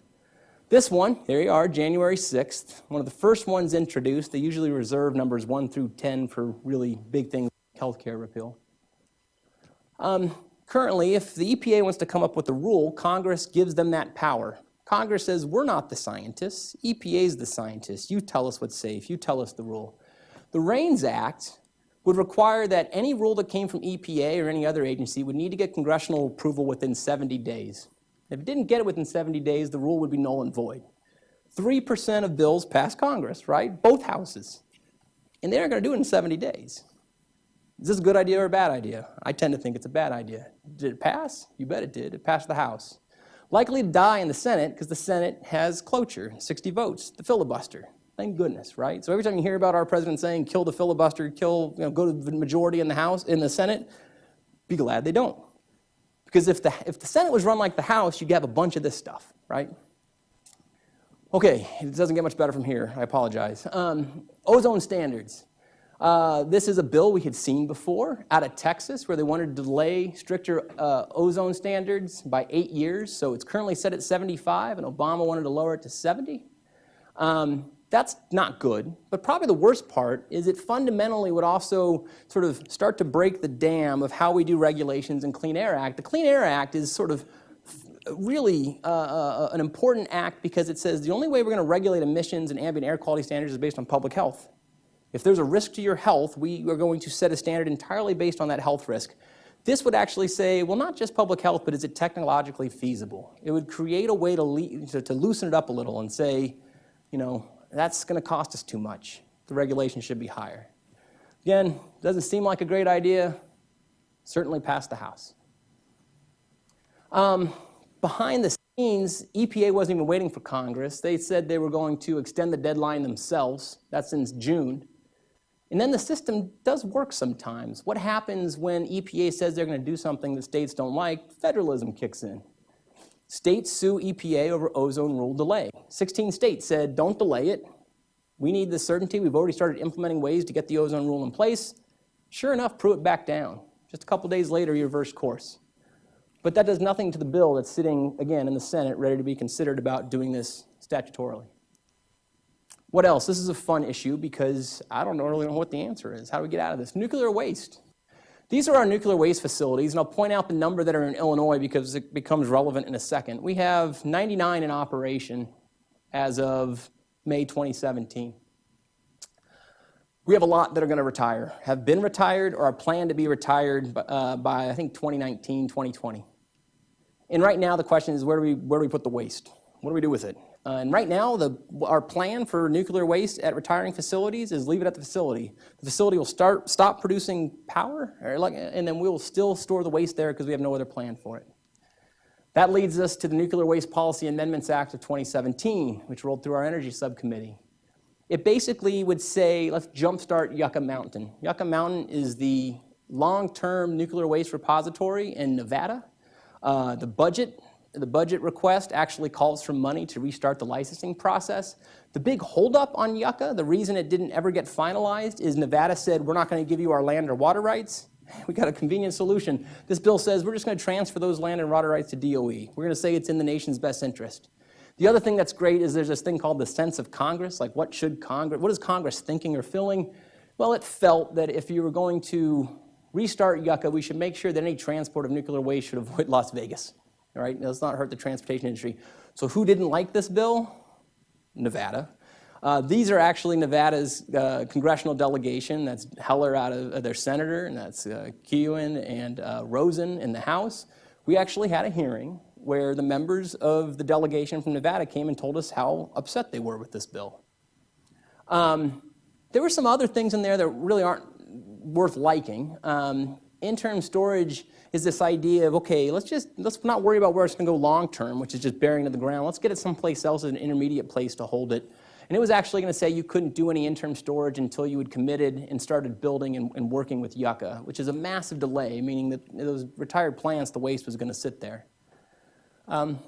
This one, there you are, January 6th, one of the first ones introduced. They usually reserve numbers 1 through 10 for really big things like healthcare repeal. Currently, if the EPA wants to come up with a rule, Congress gives them that power. Congress says, we're not the scientists, EPA's the scientists. You tell us what's safe, you tell us the rule. The RAINS Act would require that any rule that came from EPA or any other agency would need to get congressional approval within 70 days. If it didn't get it within 70 days, the rule would be null and void. 3% of bills pass Congress, right? Both houses. And they aren't going to do it in 70 days. Is this a good idea or a bad idea? I tend to think it's a bad idea. Did it pass? You bet it did. It passed the House. Likely to die in the Senate because the Senate has cloture, 60 votes, the filibuster. Thank goodness, right? So every time you hear about our president saying, kill the filibuster, go to the majority in the House, in the Senate, be glad they don't. Because if the Senate was run like the House, you'd have a bunch of this stuff, right? Okay, it doesn't get much better from here. I apologize. Ozone Standards. This is a bill we had seen before out of Texas where they wanted to delay stricter ozone standards by 8 years. So it's currently set at 75, and Obama wanted to lower it to 70. That's not good, but probably the worst part is it fundamentally would also sort of start to break the dam of how we do regulations in Clean Air Act. The Clean Air Act is sort of really an important act because it says the only way we're going to regulate emissions and ambient air quality standards is based on public health. If there's a risk to your health, we are going to set a standard entirely based on that health risk. This would actually say, well, not just public health, but is it technologically feasible? It would create a way to loosen it up a little and say, you know, that's going to cost us too much. The regulation should be higher. Again, doesn't seem like a great idea. Certainly passed the House. Behind the scenes, EPA wasn't even waiting for Congress. They said they were going to extend the deadline themselves. That's since June. And then the system does work sometimes. What happens when EPA says they're going to do something that states don't like? Federalism kicks in. States sue EPA over ozone rule delay. 16 states said, don't delay it. We need the certainty. We've already started implementing ways to get the ozone rule in place. Sure enough, Pruitt backed down. Just a couple days later, he reversed course. But that does nothing to the bill that's sitting, again, in the Senate, ready to be considered about doing this statutorily. What else? This is a fun issue because I don't really know what the answer is. How do we get out of this? Nuclear waste. These are our nuclear waste facilities, and I'll point out the number that are in Illinois because it becomes relevant in a second. We have 99 in operation as of May 2017. We have a lot that are going to retire, have been retired, or are planned to be retired by I think, 2019, 2020. And right now, the question is, where do we put the waste? What do we do with it? And right now, our plan for nuclear waste at retiring facilities is leave it at the facility. The facility will stop producing power, and then we'll still store the waste there because we have no other plan for it. That leads us to the Nuclear Waste Policy Amendments Act of 2017, which rolled through our Energy Subcommittee. It basically would say, let's jumpstart Yucca Mountain. Yucca Mountain is the long-term nuclear waste repository in Nevada. The budget request actually calls for money to restart the licensing process. The big holdup on Yucca, the reason it didn't ever get finalized, is Nevada said, we're not going to give you our land or water rights. We got a convenient solution. This bill says we're just going to transfer those land and water rights to DOE. We're going to say it's in the nation's best interest. The other thing that's great is there's this thing called the sense of Congress, like what is Congress thinking or feeling? Well, it felt that if you were going to restart Yucca, we should make sure that any transport of nuclear waste should avoid Las Vegas. All right, let's not hurt the transportation industry. So who didn't like this bill? Nevada. These are actually Nevada's congressional delegation. That's Heller out of their senator, and that's Cowan and Rosen in the House. We actually had a hearing where the members of the delegation from Nevada came and told us how upset they were with this bill. There were some other things in there that really aren't worth liking. Interim storage is this idea of, okay, let's not worry about where it's going to go long term, which is just burying it in the ground. Let's get it someplace else as an intermediate place to hold it. And it was actually going to say you couldn't do any interim storage until you had committed and started building and working with Yucca, which is a massive delay, meaning that those retired plants, the waste was going to sit there.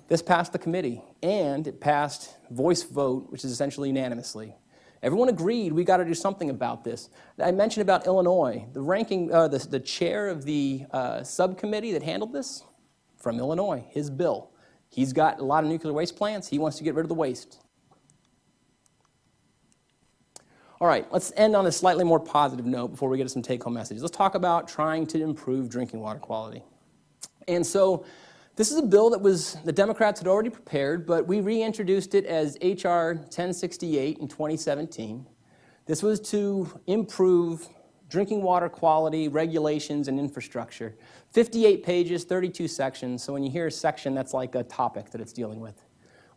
This passed the committee, and it passed voice vote, which is essentially unanimously. Everyone agreed we got to do something about this. I mentioned about Illinois. The ranking, the chair of the subcommittee that handled this, from Illinois, his bill. He's got a lot of nuclear waste plants. He wants to get rid of the waste. All right, let's end on a slightly more positive note before we get to some take-home messages. Let's talk about trying to improve drinking water quality. And so this is a bill that the Democrats had already prepared, but we reintroduced it as H.R. 1068 in 2017. This was to improve drinking water quality, regulations, and infrastructure. 58 pages, 32 sections, so when you hear a section, that's like a topic that it's dealing with.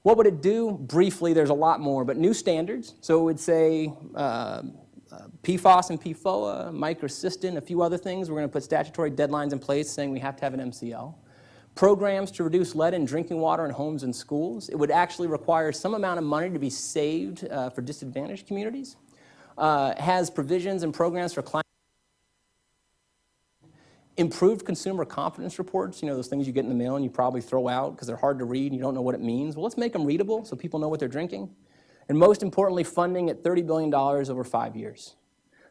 What would it do? Briefly, there's a lot more, but new standards. So it would say PFOS and PFOA, microcystin, a few other things. We're going to put statutory deadlines in place saying we have to have an MCL. Programs to reduce lead in drinking water in homes and schools. It would actually require some amount of money to be saved for disadvantaged communities. Has provisions and programs for climate. Improved consumer confidence reports, those things you get in the mail and you probably throw out because they're hard to read and you don't know what it means. Well, let's make them readable so people know what they're drinking. And most importantly, funding at $30 billion over 5 years.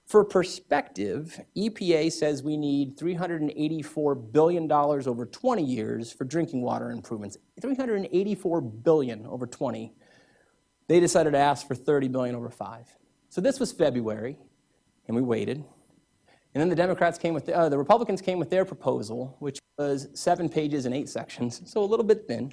For perspective, EPA says we need $384 billion over 20 years for drinking water improvements. $384 billion over 20. They decided to ask for $30 billion over 5. So this was February, and we waited. And then the Republicans came with their proposal, which was 7 pages and 8 sections, so a little bit thin.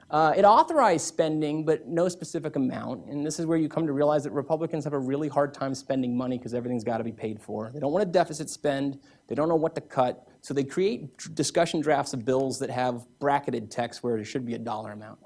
It authorized spending, but no specific amount. And this is where you come to realize that Republicans have a really hard time spending money because everything's got to be paid for. They don't want a deficit spend. They don't know what to cut. So they create discussion drafts of bills that have bracketed text where there should be a dollar amount.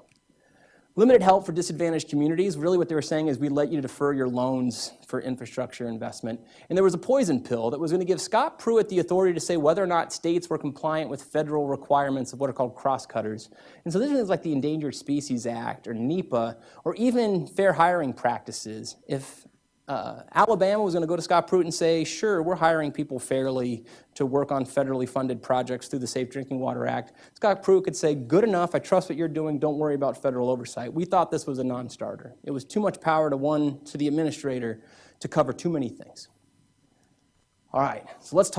Limited help for disadvantaged communities. Really what they were saying is we let you defer your loans for infrastructure investment. And there was a poison pill that was going to give Scott Pruitt the authority to say whether or not states were compliant with federal requirements of what are called crosscutters. And so this is like the Endangered Species Act or NEPA or even fair hiring practices. If Alabama was going to go to Scott Pruitt and say, sure, we're hiring people fairly to work on federally funded projects through the Safe Drinking Water Act, Scott Pruitt could say, good enough, I trust what you're doing, don't worry about federal oversight. We thought this was a non-starter. It was too much power to the administrator to cover too many things. All right, so let's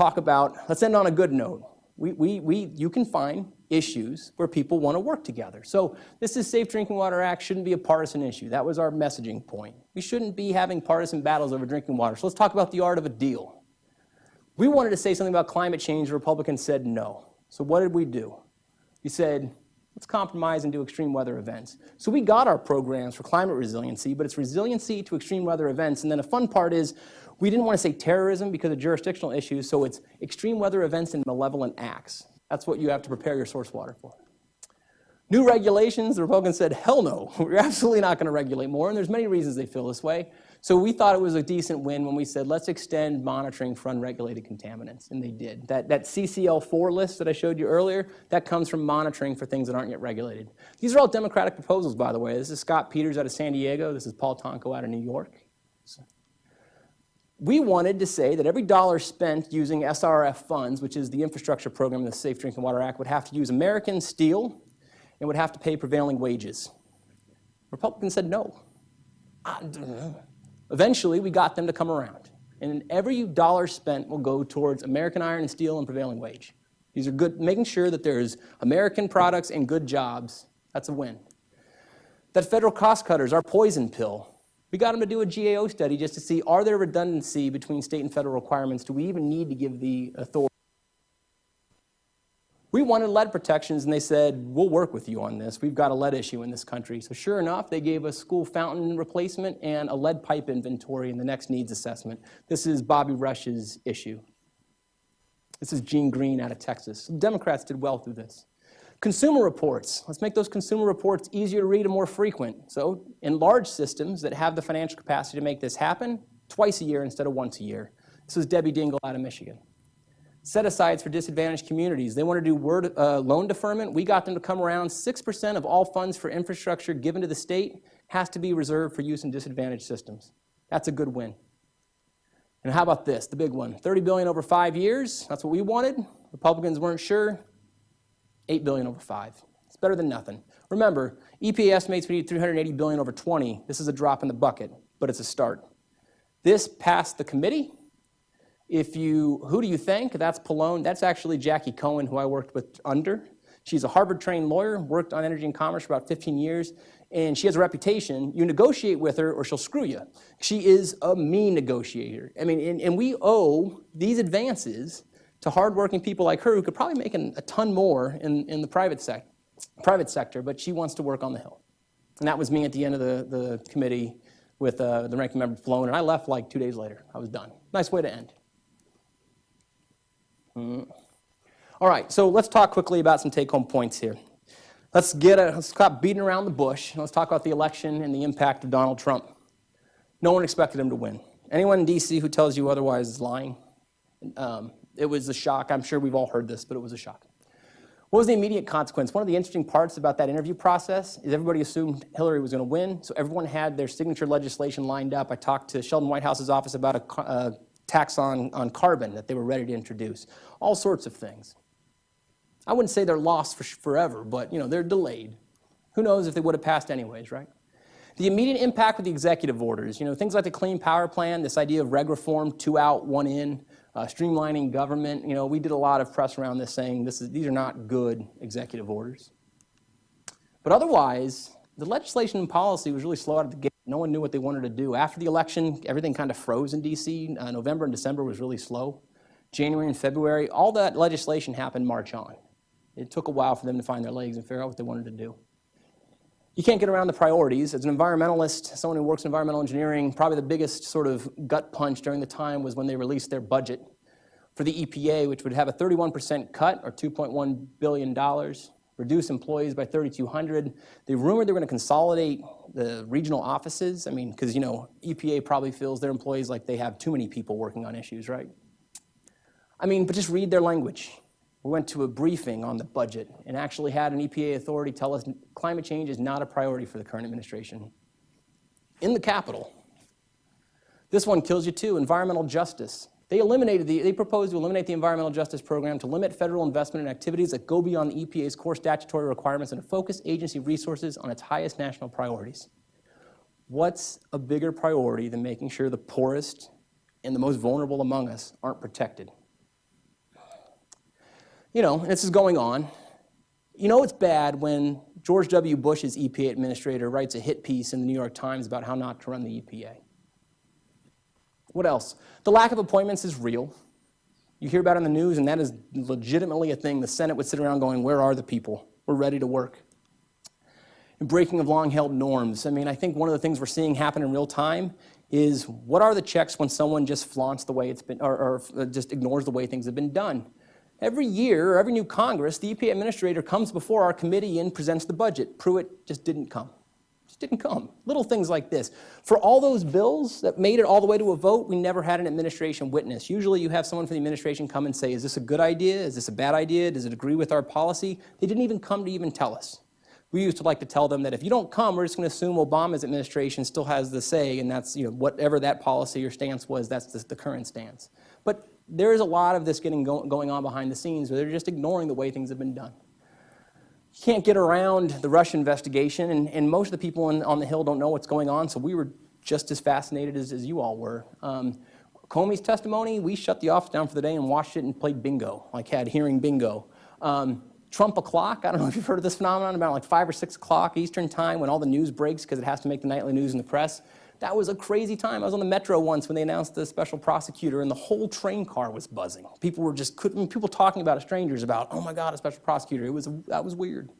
end on a good note. You can find issues where people want to work together. So this is Safe Drinking Water Act shouldn't be a partisan issue. That was our messaging point. We shouldn't be having partisan battles over drinking water. So let's talk about the art of a deal. We wanted to say something about climate change. The Republicans said no. So what did we do? We said, let's compromise and do extreme weather events. So we got our programs for climate resiliency, but it's resiliency to extreme weather events. And then the fun part is we didn't want to say terrorism because of jurisdictional issues, so it's extreme weather events and malevolent acts. That's what you have to prepare your source water for. New regulations, the Republicans said, hell no, we're absolutely not going to regulate more, and there's many reasons they feel this way. So we thought it was a decent win when we said, let's extend monitoring for unregulated contaminants, and they did. That CCL4 list that I showed you earlier, that comes from monitoring for things that aren't yet regulated. These are all Democratic proposals, by the way. This is Scott Peters out of San Diego. This is Paul Tonko out of New York. We wanted to say that every dollar spent using SRF funds, which is the infrastructure program in the Safe Drinking Water Act, would have to use American steel and would have to pay prevailing wages. Republicans said no. Eventually, we got them to come around. And every dollar spent will go towards American iron and steel and prevailing wage. These are good, making sure that there's American products and good jobs. That's a win. That federal cost cutters, our poison pill. We got them to do a GAO study just to see, are there redundancy between state and federal requirements? Do we even need to give the authority? We wanted lead protections, and they said, we'll work with you on this. We've got a lead issue in this country. So sure enough, they gave us school fountain replacement and a lead pipe inventory in the next needs assessment. This is Bobby Rush's issue. This is Gene Green out of Texas. Democrats did well through this. Consumer reports. Let's make those consumer reports easier to read and more frequent. So in large systems that have the financial capacity to make this happen, twice a year instead of once a year. This was Debbie Dingell out of Michigan. Set-asides for disadvantaged communities. They want to do loan deferment. We got them to come around. 6% of all funds for infrastructure given to the state has to be reserved for use in disadvantaged systems. That's a good win. And how about this, the big one? $30 billion over 5 years. That's what we wanted. Republicans weren't sure. $8 billion over 5. It's better than nothing. Remember, EPA estimates we need $380 billion over 20. This is a drop in the bucket, but it's a start. This passed the committee. Who do you think? That's Pallone. That's actually Jacky Cowan, who I worked with under. She's a Harvard-trained lawyer, worked on energy and commerce for about 15 years, and she has a reputation. You negotiate with her or she'll screw you. She is a mean negotiator. I mean, and we owe these advances to hardworking people like her who could probably make a ton more in the private sector, but she wants to work on the Hill. And that was me at the end of the committee with the ranking member Pallone, and I left like 2 days later. I was done. Nice way to end. All right, so let's talk quickly about some take-home points here. Let's stop beating around the bush. Let's talk about the election and the impact of Donald Trump. No one expected him to win. Anyone in D.C. who tells you otherwise is lying. It was a shock. I'm sure we've all heard this, but it was a shock. What was the immediate consequence? One of the interesting parts about that interview process is everybody assumed Hillary was going to win, so everyone had their signature legislation lined up. I talked to Sheldon Whitehouse's office about a tax on carbon that they were ready to introduce. All sorts of things. I wouldn't say they're lost forever, but they're delayed. Who knows if they would have passed anyways, right? The immediate impact with the executive orders, things like the Clean Power Plan, this idea of reg reform, 2 out, 1 in, streamlining government. We did a lot of press around this saying these are not good executive orders. But otherwise, the legislation and policy was really slow out of the gate. No one knew what they wanted to do. After the election, everything kind of froze in D.C. November and December was really slow. January and February, all that legislation happened March on. It took a while for them to find their legs and figure out what they wanted to do. You can't get around the priorities. As an environmentalist, someone who works in environmental engineering, probably the biggest sort of gut punch during the time was when they released their budget for the EPA, which would have a 31% cut, or $2.1 billion, reduce employees by 3,200. They rumored they were going to consolidate the regional offices. I mean, because, EPA probably feels their employees like they have too many people working on issues, right? I mean, but just read their language. We went to a briefing on the budget and actually had an EPA authority tell us climate change is not a priority for the current administration. In the Capitol. This one kills you too, environmental justice. They proposed to eliminate the environmental justice program to limit federal investment in activities that go beyond the EPA's core statutory requirements and to focus agency resources on its highest national priorities. What's a bigger priority than making sure the poorest and the most vulnerable among us aren't protected? This is going on. It's bad when George W. Bush's EPA administrator writes a hit piece in the New York Times about how not to run the EPA. What else? The lack of appointments is real. You hear about it in the news, and that is legitimately a thing. The Senate would sit around going, where are the people? We're ready to work. And breaking of long-held norms. I mean, I think one of the things we're seeing happen in real time is what are the checks when someone just flaunts the way it's been, or just ignores the way things have been done? Every year, or every new Congress, the EPA administrator comes before our committee and presents the budget. Pruitt just didn't come. Just didn't come. Little things like this. For all those bills that made it all the way to a vote, we never had an administration witness. Usually you have someone from the administration come and say, is this a good idea? Is this a bad idea? Does it agree with our policy? They didn't even come to even tell us. We used to like to tell them that if you don't come, we're just going to assume Obama's administration still has the say, and that's, whatever that policy or stance was, that's the current stance. But there is a lot of this going on behind the scenes where they're just ignoring the way things have been done. You can't get around the Russia investigation, and most of the people on the Hill don't know what's going on, so we were just as fascinated as you all were. Comey's testimony, we shut the office down for the day and watched it and played bingo, had hearing bingo. Trump o'clock, I don't know if you've heard of this phenomenon, about 5 or 6 o'clock Eastern time when all the news breaks because it has to make the nightly news in the press. That was a crazy time. I was on the Metro once when they announced the special prosecutor and the whole train car was buzzing. People were people talking about it, strangers, about, oh my God, a special prosecutor. That was weird.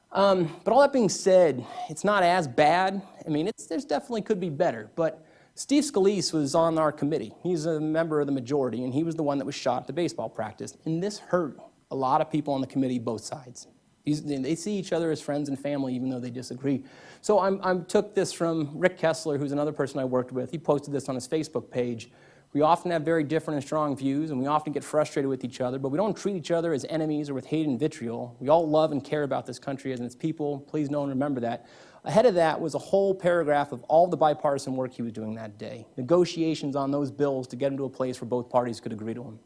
But all that being said, it's not as bad. I mean, there's definitely could be better. But Steve Scalise was on our committee. He's a member of the majority, and he was the one that was shot at the baseball practice. And this hurt a lot of people on the committee, both sides. They see each other as friends and family, even though they disagree. So I took this from Rick Kessler, who's another person I worked with. He posted this on his Facebook page. We often have very different and strong views, and we often get frustrated with each other, but we don't treat each other as enemies or with hate and vitriol. We all love and care about this country and its people. Please know and remember that. Ahead of that was a whole paragraph of all the bipartisan work he was doing that day, negotiations on those bills to get them to a place where both parties could agree to them.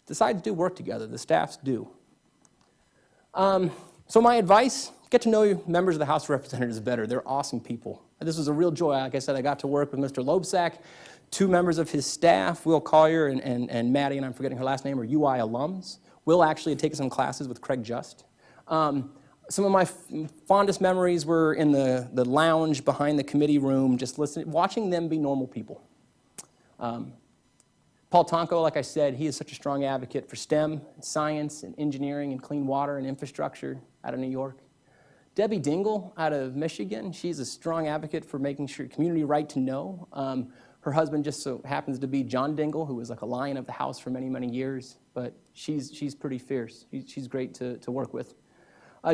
The sides do work together. The staffs do. So my advice, get to know your members of the House of Representatives better. They're awesome people. This was a real joy. Like I said, I got to work with Mr. Loebsack. 2 members of his staff, Will Collier and Maddie, and I'm forgetting her last name, are UI alums. Will actually had taken some classes with Craig Just. Some of my fondest memories were in the lounge behind the committee room, just listening, watching them be normal people. Paul Tonko, like I said, he is such a strong advocate for STEM, science, and engineering, and clean water and infrastructure out of New York. Debbie Dingell out of Michigan, she's a strong advocate for making sure community right to know. Her husband just so happens to be John Dingell, who was like a lion of the house for many, many years, but she's pretty fierce. She's great to work with.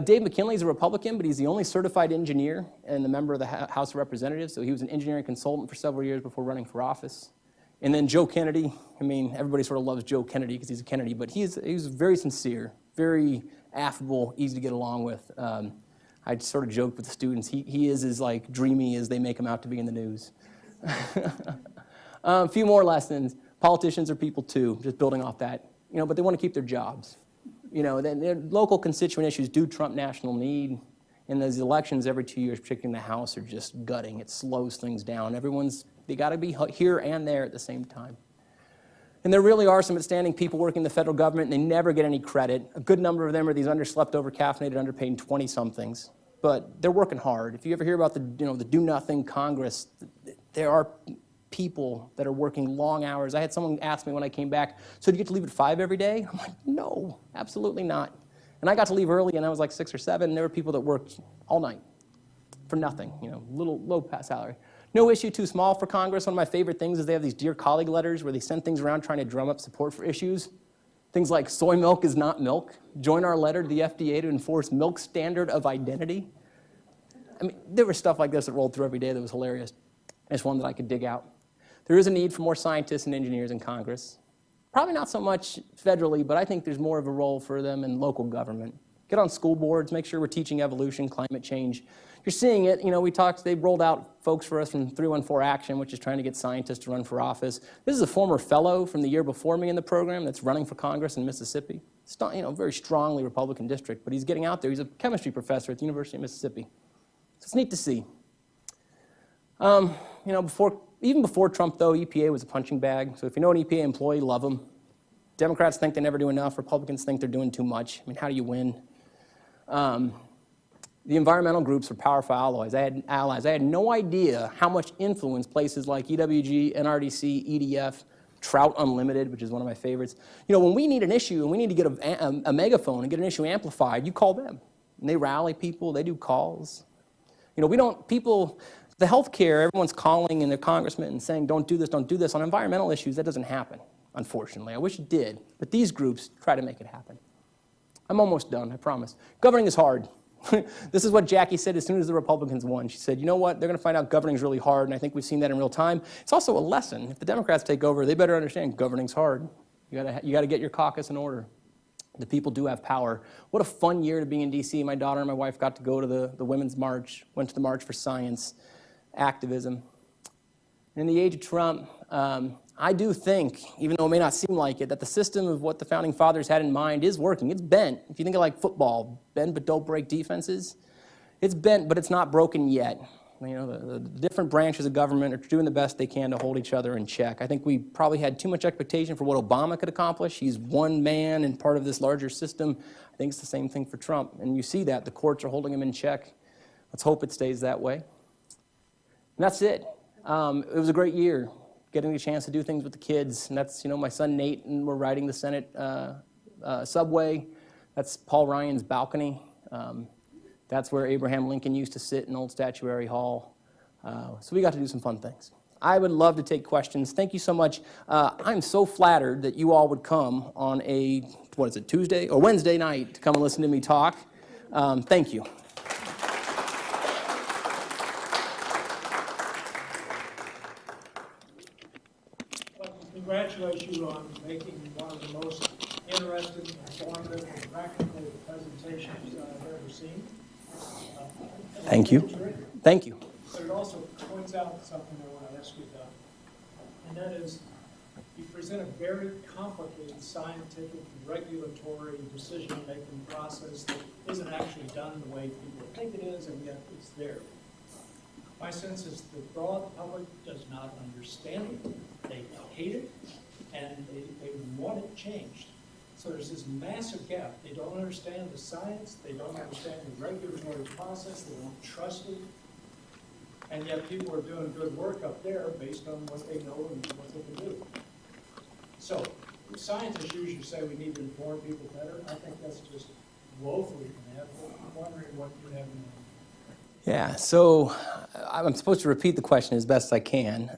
Dave McKinley is a Republican, but he's the only certified engineer and a member of the House of Representatives, so he was an engineering consultant for several years before running for office. And then Joe Kennedy, I mean, everybody sort of loves Joe Kennedy because he's a Kennedy, but he was very sincere, very affable, easy to get along with. I sort of joked with the students, he is as like dreamy as they make him out to be in the news. A few more lessons. Politicians are people too, just building off that, but they want to keep their jobs. Their local constituent issues do trump national need, and those elections every 2 years, particularly in the House, are just gutting. It slows things down. They got to be here and there at the same time. And there really are some outstanding people working in the federal government, and they never get any credit. A good number of them are these underslept, overcaffeinated, underpaid 20-somethings. But they're working hard. If you ever hear about the DoNothing Congress, there are people that are working long hours. I had someone ask me when I came back, so do you get to leave at 5 every day? I'm like, no, absolutely not. And I got to leave early, and I was like 6 or 7, and there were people that worked all night for nothing, little low salary. No issue too small for Congress. One of my favorite things is they have these Dear Colleague letters where they send things around trying to drum up support for issues. Things like soy milk is not milk. Join our letter to the FDA to enforce milk standard of identity. I mean, there was stuff like this that rolled through every day that was hilarious. It's one that I could dig out. There is a need for more scientists and engineers in Congress. Probably not so much federally, but I think there's more of a role for them in local government. Get on school boards, make sure we're teaching evolution, climate change. You're seeing it, they rolled out folks for us from 314 Action, which is trying to get scientists to run for office. This is a former fellow from the year before me in the program that's running for Congress in Mississippi. It's not, very strongly Republican district, but he's getting out there. He's a chemistry professor at the University of Mississippi. So it's neat to see. Even before Trump, though, EPA was a punching bag. So if you know an EPA employee, love them. Democrats think they never do enough. Republicans think they're doing too much. I mean, how do you win? The environmental groups are powerful allies. I had no idea how much influence places like EWG, NRDC, EDF, Trout Unlimited, which is one of my favorites. When we need an issue and we need to get a megaphone and get an issue amplified, you call them. And they rally people, they do calls. The healthcare, everyone's calling and their congressmen and saying, don't do this, don't do this. On environmental issues, that doesn't happen, unfortunately. I wish it did, but these groups try to make it happen. I'm almost done, I promise. Governing is hard. This is what Jacky said as soon as the Republicans won. She said, you know what, they're going to find out governing is really hard, and I think we've seen that in real time. It's also a lesson. If the Democrats take over, they better understand governing's hard. You got to get your caucus in order. The people do have power. What a fun year to be in D.C. My daughter and my wife got to go to the Women's March, went to the March for Science, activism. In the age of Trump, I do think, even though it may not seem like it, that the system of what the Founding Fathers had in mind is working. It's bent. If you think of like football, bend but don't break defenses, it's bent, but it's not broken yet. The different branches of government are doing the best they can to hold each other in check. I think we probably had too much expectation for what Obama could accomplish. He's one man and part of this larger system. I think it's the same thing for Trump. And you see that. The courts are holding him in check. Let's hope it stays that way. And that's it. It was a great year, getting a chance to do things with the kids. And that's, my son Nate, and we're riding the Senate subway. That's Paul Ryan's balcony. That's where Abraham Lincoln used to sit in Old Statuary Hall. So we got to do some fun things. I would love to take questions. Thank you so much. I'm so flattered that you all would come on Tuesday or Wednesday night to come and listen to me talk. Thank you. Congratulate you on making one of the most interesting, informative, and practical presentations I've ever seen. Thank you. Thank you. But it also points out something I want to ask you about, and that is you present a very complicated scientific and regulatory decision-making process that isn't actually done the way people think it is, and yet it's there. My sense is the broad public does not understand it. They hate it, and they want it changed. So there's this massive gap. They don't understand the science, they don't understand the regulatory process, they don't trust it. And yet people are doing good work up there based on what they know and what they can do. So scientists usually say we need to inform people better. I think that's just woefully inadequate. I'm wondering what you have in mind. Yeah, so I'm supposed to repeat the question as best I can.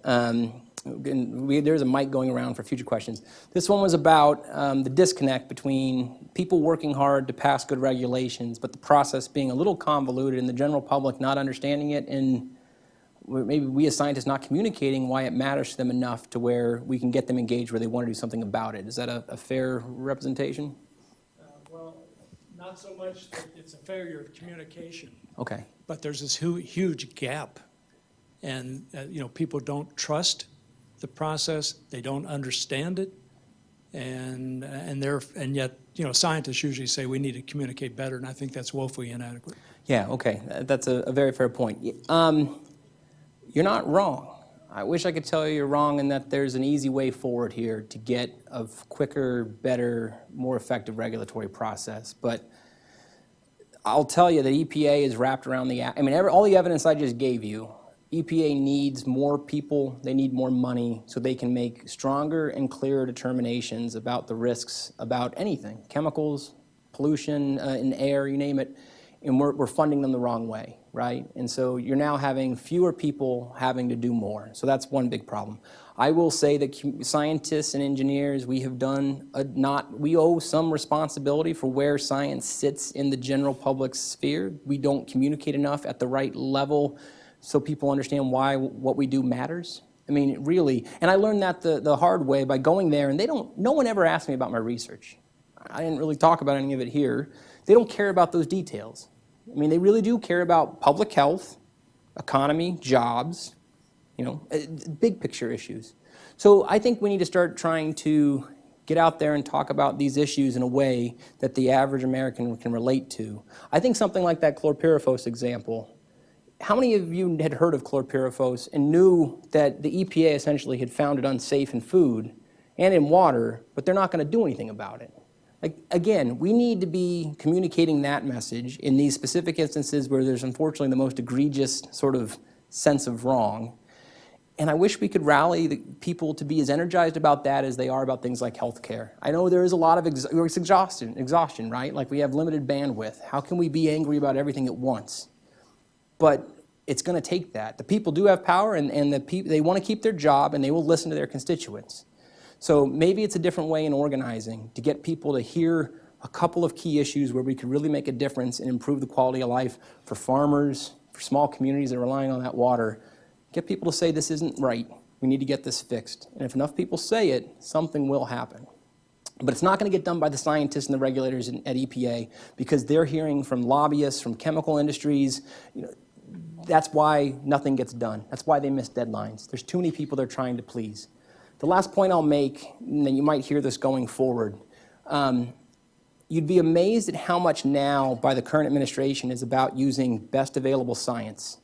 There's a mic going around for future questions. This one was about the disconnect between people working hard to pass good regulations, but the process being a little convoluted and the general public not understanding it, and maybe we as scientists not communicating why it matters to them enough to where we can get them engaged where they want to do something about it. Is that a fair representation? Well, not so much that it's a failure of communication. Okay. But there's this huge gap, and people don't trust the process, they don't understand it, and yet scientists usually say we need to communicate better, and I think that's woefully inadequate. Yeah. Okay. That's a very fair point. You're not wrong. I wish I could tell you you're wrong and that there's an easy way forward here to get a quicker, better, more effective regulatory process, but I'll tell you that EPA is wrapped around all the evidence I just gave you, EPA needs more people, they need more money so they can make stronger and clearer determinations about the risks about anything, chemicals, pollution in air, you name it, and we're funding them the wrong way, right? And so you're now having fewer people having to do more. So that's one big problem. I will say that scientists and engineers, we owe some responsibility for where science sits in the general public sphere. We don't communicate enough at the right level so people understand why what we do matters. I mean, really, and I learned that the hard way by going there, and no one ever asked me about my research. I didn't really talk about any of it here. They don't care about those details. I mean, they really do care about public health, economy, jobs, big picture issues. So I think we need to start trying to get out there and talk about these issues in a way that the average American can relate to. I think something like that chlorpyrifos example, how many of you had heard of chlorpyrifos and knew that the EPA essentially had found it unsafe in food and in water, but they're not going to do anything about it? Again, we need to be communicating that message in these specific instances where there's unfortunately the most egregious sort of sense of wrong. And I wish we could rally the people to be as energized about that as they are about things like healthcare. I know there is a lot of exhaustion, right? Like we have limited bandwidth. How can we be angry about everything at once? But it's going to take that. The people do have power, and they want to keep their job, and they will listen to their constituents. So maybe it's a different way in organizing to get people to hear a couple of key issues where we could really make a difference and improve the quality of life for farmers, for small communities that are relying on that water. Get people to say this isn't right. We need to get this fixed. And if enough people say it, something will happen. But it's not going to get done by the scientists and the regulators at EPA because they're hearing from lobbyists, from chemical industries. That's why nothing gets done. That's why they miss deadlines. There's too many people they're trying to please. The last point I'll make, and then you might hear this going forward, you'd be amazed at how much now by the current administration is about using best available science.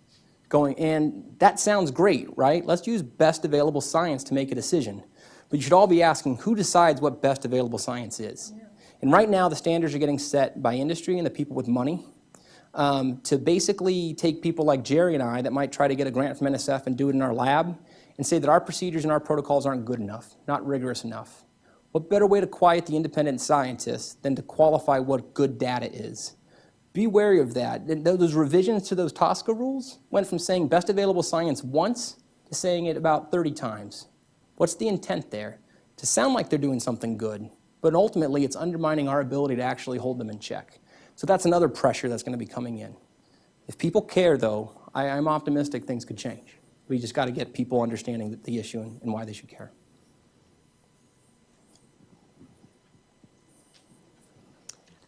And that sounds great, right? Let's use best available science to make a decision. But you should all be asking, who decides what best available science is? Yeah. And right now, the standards are getting set by industry and the people with money to basically take people like Jerry and I that might try to get a grant from NSF and do it in our lab and say that our procedures and our protocols aren't good enough, not rigorous enough. What better way to quiet the independent scientists than to qualify what good data is? Be wary of that. Those revisions to those TSCA rules went from saying best available science once to saying it about 30 times. What's the intent there? To sound like they're doing something good, but ultimately it's undermining our ability to actually hold them in check. So that's another pressure that's going to be coming in. If people care, though, I'm optimistic things could change. We just got to get people understanding the issue and why they should care.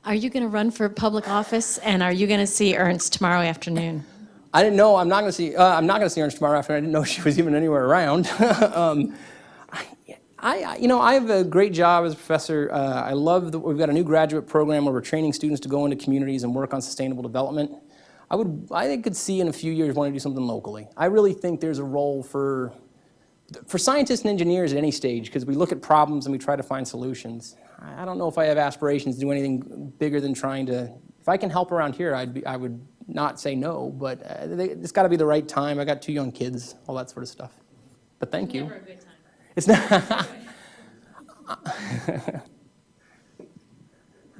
Are you going to run for public office, and are you going to see Ernst tomorrow afternoon? I didn't know. I'm not going to see Ernst tomorrow afternoon. I didn't know she was even anywhere around. I have a great job as a professor. I love that we've got a new graduate program where we're training students to go into communities and work on sustainable development. I could see in a few years wanting to do something locally. I really think there's a role for scientists and engineers at any stage, because we look at problems and we try to find solutions. I don't know if I have aspirations to do anything bigger than trying to, if I can help around here, I would not say no, but it's got to be the right time. I got 2 young kids, all that sort of stuff. But thank you. Never a good time. It's not.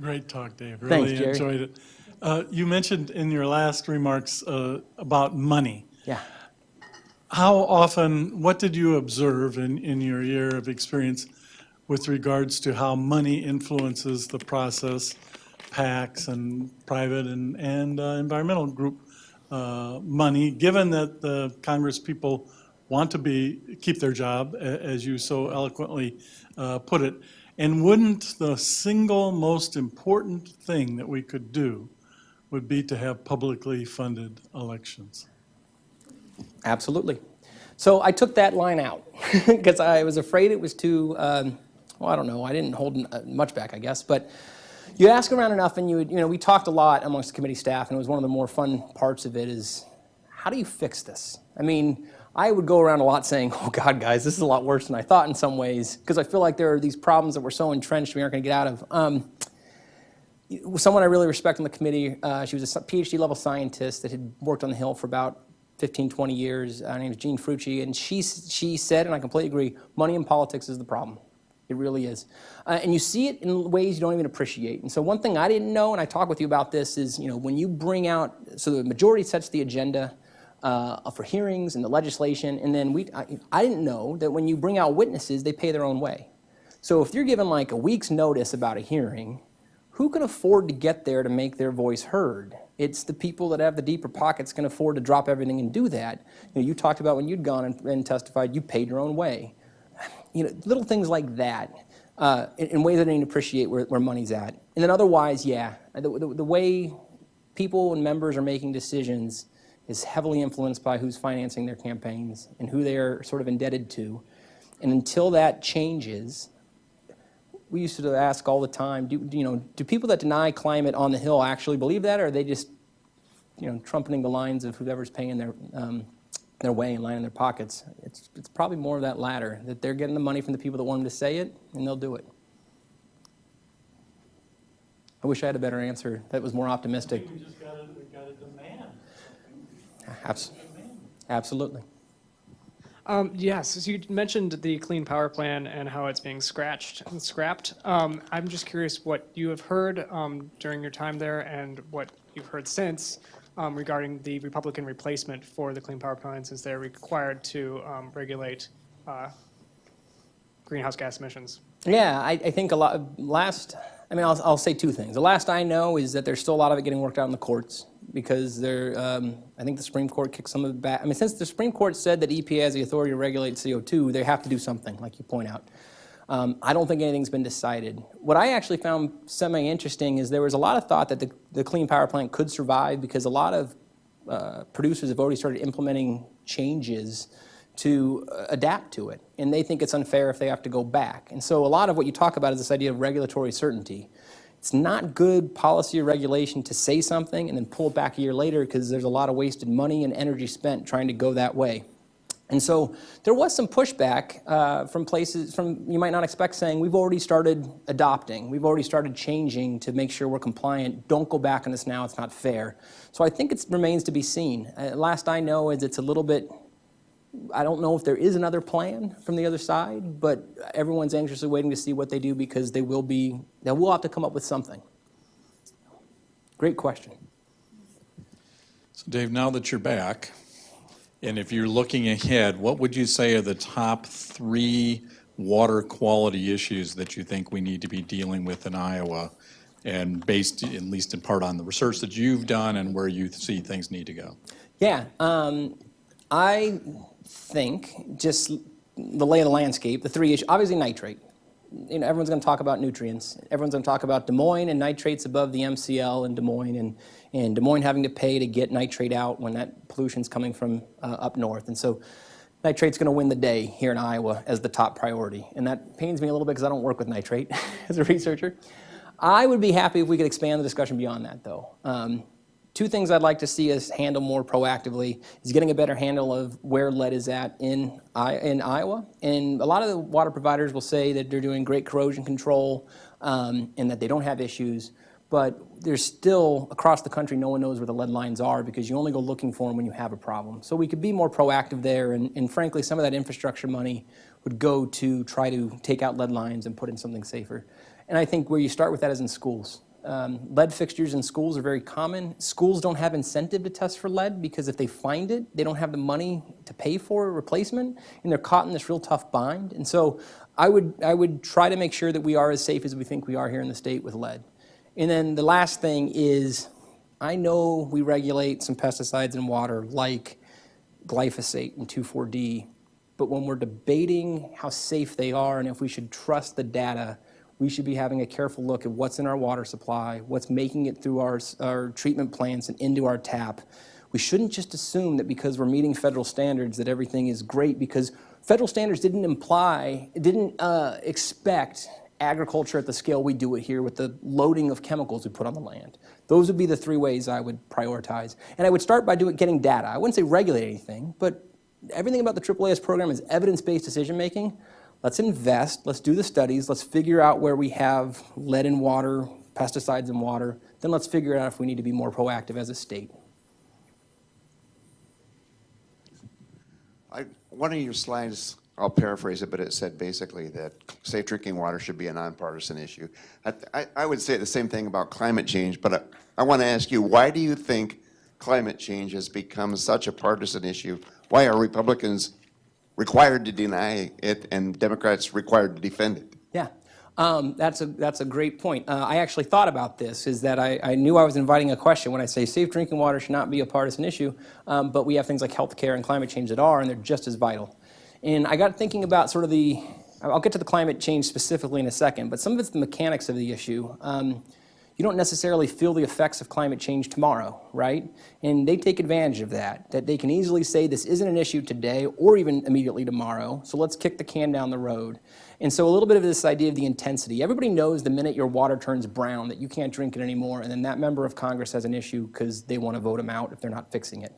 Great talk, Dave. Thanks, Really Jerry. enjoyed it. You mentioned in your last remarks about money. Yeah. How often, what did you observe in your year of experience with regards to how money influences the process, PACs and private and environmental group money, given that the Congress people want to keep their job, as you so eloquently put it? And wouldn't the single most important thing that we could do would be to have publicly funded elections? Absolutely. So I took that line out because I was afraid it was too, well, I don't know, I didn't hold much back, I guess, but you ask around enough and we talked a lot amongst the committee staff, and it was one of the more fun parts of it is, how do you fix this? I mean, I would go around a lot saying, oh God, guys, this is a lot worse than I thought in some ways, because I feel like there are these problems that we're so entrenched we aren't going to get out of. Someone I really respect on the committee, she was a PhD level scientist that had worked on the Hill for about 15, 20 years. Her name is Jean Frucci, and she said, and I completely agree, money in politics is the problem. It really is. And you see it in ways you don't even appreciate. And so one thing I didn't know, and I talk with you about this, is when you bring out, so the majority sets the agenda for hearings and the legislation, and then I didn't know that when you bring out witnesses, they pay their own way. So if you're given like a week's notice about a hearing, who can afford to get there to make their voice heard? It's the people that have the deeper pockets can afford to drop everything and do that. You talked about when you'd gone and testified, you paid your own way. Little things like that, in ways I didn't appreciate where money's at. And then otherwise, yeah, the way people and members are making decisions is heavily influenced by who's financing their campaigns and who they're sort of indebted to. And until that changes, we used to ask all the time, do people that deny climate on the Hill actually believe that, or are they just trumpeting the lines of whoever's paying their way and lining their pockets? It's probably more of that latter, that they're getting the money from the people that want them to say it, and they'll do it. I wish I had a better answer that was more optimistic. We just got to demand. Absolutely. Yes, so you mentioned the Clean Power Plan and how it's being scrapped. I'm just curious what you have heard during your time there and what you've heard since regarding the Republican replacement for the Clean Power Plan, since they're required to regulate greenhouse gas emissions. Yeah, I think a lot. I'll say 2 things. The last I know is that there's still a lot of it getting worked out in the courts, because I think the Supreme Court kicked some of it back. Since the Supreme Court said that EPA has the authority to regulate CO2, they have to do something, like you point out. I don't think anything's been decided. What I actually found semi-interesting is there was a lot of thought that the Clean Power Plant could survive, because a lot of producers have already started implementing changes to adapt to it, and they think it's unfair if they have to go back. And so a lot of what you talk about is this idea of regulatory certainty. It's not good policy or regulation to say something and then pull it back a year later, because there's a lot of wasted money and energy spent trying to go that way. And so there was some pushback from places you might not expect, saying we've already started adopting, we've already started changing to make sure we're compliant. Don't go back on this now, it's not fair. So I think it remains to be seen. Last I know is it's a little bit, I don't know if there is another plan from the other side, but everyone's anxiously waiting to see what they do, because they will have to come up with something. Great question. So Dave, now that you're back, and if you're looking ahead, what would you say are the top 3 water quality issues that you think we need to be dealing with in Iowa, and based at least in part on the research that you've done and where you see things need to go? Yeah, I think just the lay of the landscape, the 3 issues, obviously nitrate. Everyone's going to talk about nutrients. Everyone's going to talk about Des Moines and nitrates above the MCL in Des Moines, and Des Moines having to pay to get nitrate out when that pollution's coming from up north. And so nitrate's going to win the day here in Iowa as the top priority. And that pains me a little bit, because I don't work with nitrate as a researcher. I would be happy if we could expand the discussion beyond that, though. Two things I'd like to see us handle more proactively is getting a better handle of where lead is at in Iowa. And a lot of the water providers will say that they're doing great corrosion control and that they don't have issues. But there's still, across the country, no one knows where the lead lines are because you only go looking for them when you have a problem. So we could be more proactive there. And frankly, some of that infrastructure money would go to try to take out lead lines and put in something safer. And I think where you start with that is in schools. Lead fixtures in schools are very common. Schools don't have incentive to test for lead because if they find it, they don't have the money to pay for a replacement, and they're caught in this real tough bind. And so I would try to make sure that we are as safe as we think we are here in the state with lead. And then the last thing is, I know we regulate some pesticides in water like glyphosate and 2,4-D, but when we're debating how safe they are and if we should trust the data, we should be having a careful look at what's in our water supply, what's making it through our treatment plants and into our tap. We shouldn't just assume that because we're meeting federal standards that everything is great, because federal standards didn't expect agriculture at the scale we do it here with the loading of chemicals we put on the land. Those would be the three ways I would prioritize. And I would start by getting data. I wouldn't say regulate anything, but everything about the AAAS program is evidence-based decision-making. Let's invest, let's do the studies, let's figure out where we have lead in water, pesticides in water, then let's figure out if we need to be more proactive as a state. One of your slides, I'll paraphrase it, but it said basically that safe drinking water should be a nonpartisan issue. I would say the same thing about climate change, but I want to ask you, why do you think climate change has become such a partisan issue? Why are Republicans required to deny it and Democrats required to defend it? Yeah, that's a great point. I actually thought about this, is that I knew I was inviting a question when I say safe drinking water should not be a partisan issue, but we have things like healthcare and climate change that are, and they're just as vital. And I got thinking about sort of I'll get to the climate change specifically in a second, but some of it's the mechanics of the issue. You don't necessarily feel the effects of climate change tomorrow, right? And they take advantage of that they can easily say this isn't an issue today or even immediately tomorrow, so let's kick the can down the road. And so a little bit of this idea of the intensity. Everybody knows the minute your water turns brown that you can't drink it anymore, and then that member of Congress has an issue because they want to vote him out if they're not fixing it.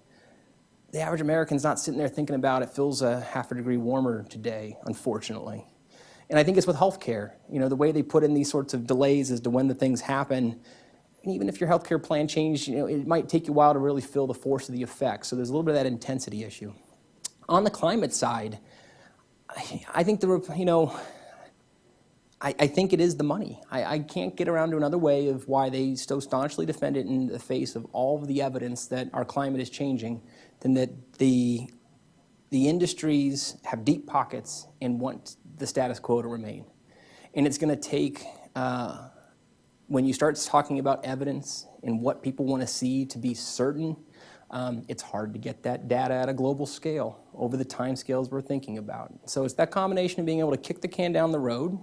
The average American's not sitting there thinking about it feels a half a degree warmer today, unfortunately. And I think it's with healthcare. You know, the way they put in these sorts of delays as to when the things happen, and even if your healthcare plan changed, you know, it might take you a while to really feel the force of the effects. So there's a little bit of that intensity issue. On the climate side, I think I think it is the money. I can't get around to another way of why they so staunchly defend it in the face of all of the evidence that our climate is changing, than that the industries have deep pockets and want the status quo to remain. And it's going to take, when you start talking about evidence and what people want to see to be certain, it's hard to get that data at a global scale over the time scales we're thinking about. So it's that combination of being able to kick the can down the road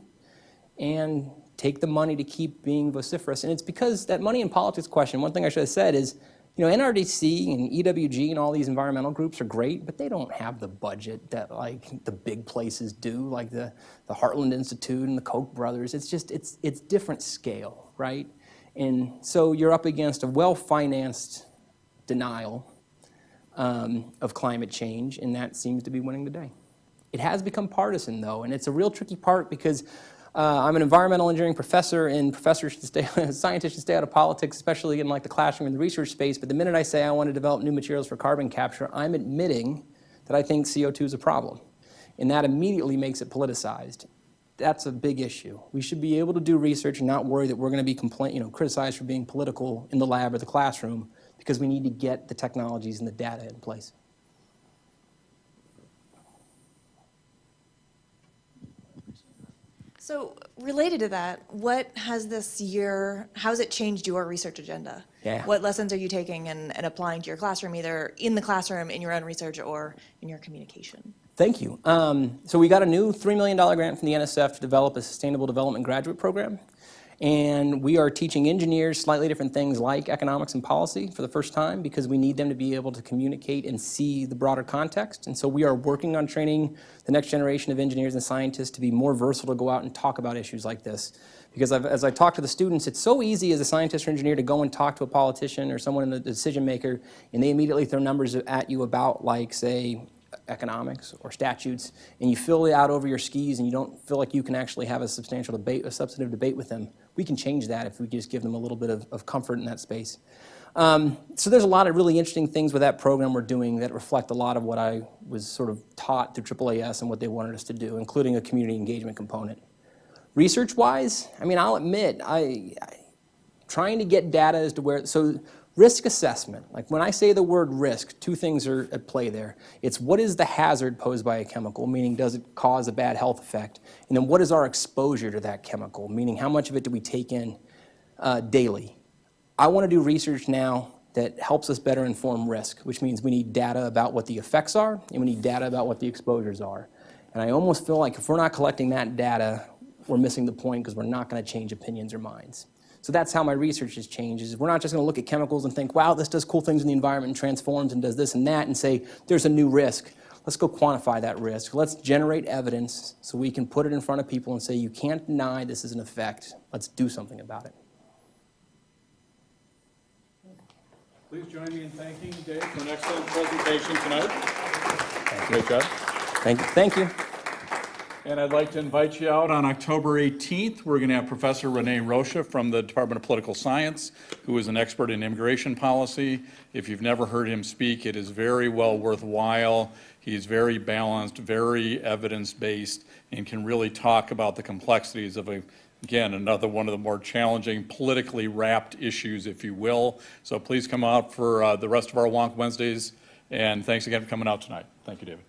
and take the money to keep being vociferous. And it's because that money in politics question, one thing I should have said is, you know, NRDC and EWG and all these environmental groups are great, but they don't have the budget that like the big places do, like the Heartland Institute and the Koch brothers. It's just, it's different scale, right? And so you're up against a well-financed denial of climate change, and that seems to be winning the day. It has become partisan, though, and it's a real tricky part because I'm an environmental engineering professor, and scientists should stay out of politics, especially in like the classroom and the research space. But the minute I say I want to develop new materials for carbon capture, I'm admitting that I think CO2 is a problem. And that immediately makes it politicized. That's a big issue. We should be able to do research and not worry that we're going to be criticized for being political in the lab or the classroom, because we need to get the technologies and the data in place. So related to that, what has this year, how has it changed your research agenda? Yeah. What lessons are you taking and applying to your classroom, either in the classroom, in your own research, or in your communication? Thank you. So we got a new $3 million grant from the NSF to develop a sustainable development graduate program. And we are teaching engineers slightly different things like economics and policy for the first time, because we need them to be able to communicate and see the broader context. And so we are working on training the next generation of engineers and scientists to be more versatile to go out and talk about issues like this. Because as I talk to the students, it's so easy as a scientist or engineer to go and talk to a politician or someone in the decision maker, and they immediately throw numbers at you about, like, say, economics or statutes, and you fill it out over your skis and you don't feel like you can actually have a substantial debate, a substantive debate with them. We can change that if we just give them a little bit of comfort in that space. So there's a lot of really interesting things with that program we're doing that reflect a lot of what I was sort of taught through AAAS and what they wanted us to do, including a community engagement component. Research-wise, I mean, I'll admit, trying to get data as to where, so risk assessment, like when I say the word risk, two things are at play there. It's what is the hazard posed by a chemical, meaning does it cause a bad health effect? And then what is our exposure to that chemical, meaning how much of it do we take in daily? I want to do research now that helps us better inform risk, which means we need data about what the effects are, and we need data about what the exposures are. And I almost feel like if we're not collecting that data, we're missing the point because we're not going to change opinions or minds. So that's how my research has changed, is we're not just going to look at chemicals and think, wow, this does cool things in the environment and transforms and does this and that, and say, there's a new risk. Let's go quantify that risk. Let's generate evidence so we can put it in front of people and say, you can't deny this is an effect. Let's do something about it. Please join me in thanking Dave for an excellent presentation tonight. Great job. Thank you. Thank you. And I'd like to invite you out on October 18th. We're going to have Professor Rene Rocha from the Department of Political Science, who is an expert in immigration policy. If you've never heard him speak, it is very well worthwhile. He's very balanced, very evidence-based, and can really talk about the complexities of, again, another one of the more challenging, politically wrapped issues, if you will. So please come out for the rest of our Wonk Wednesdays, and thanks again for coming out tonight. Thank you, David.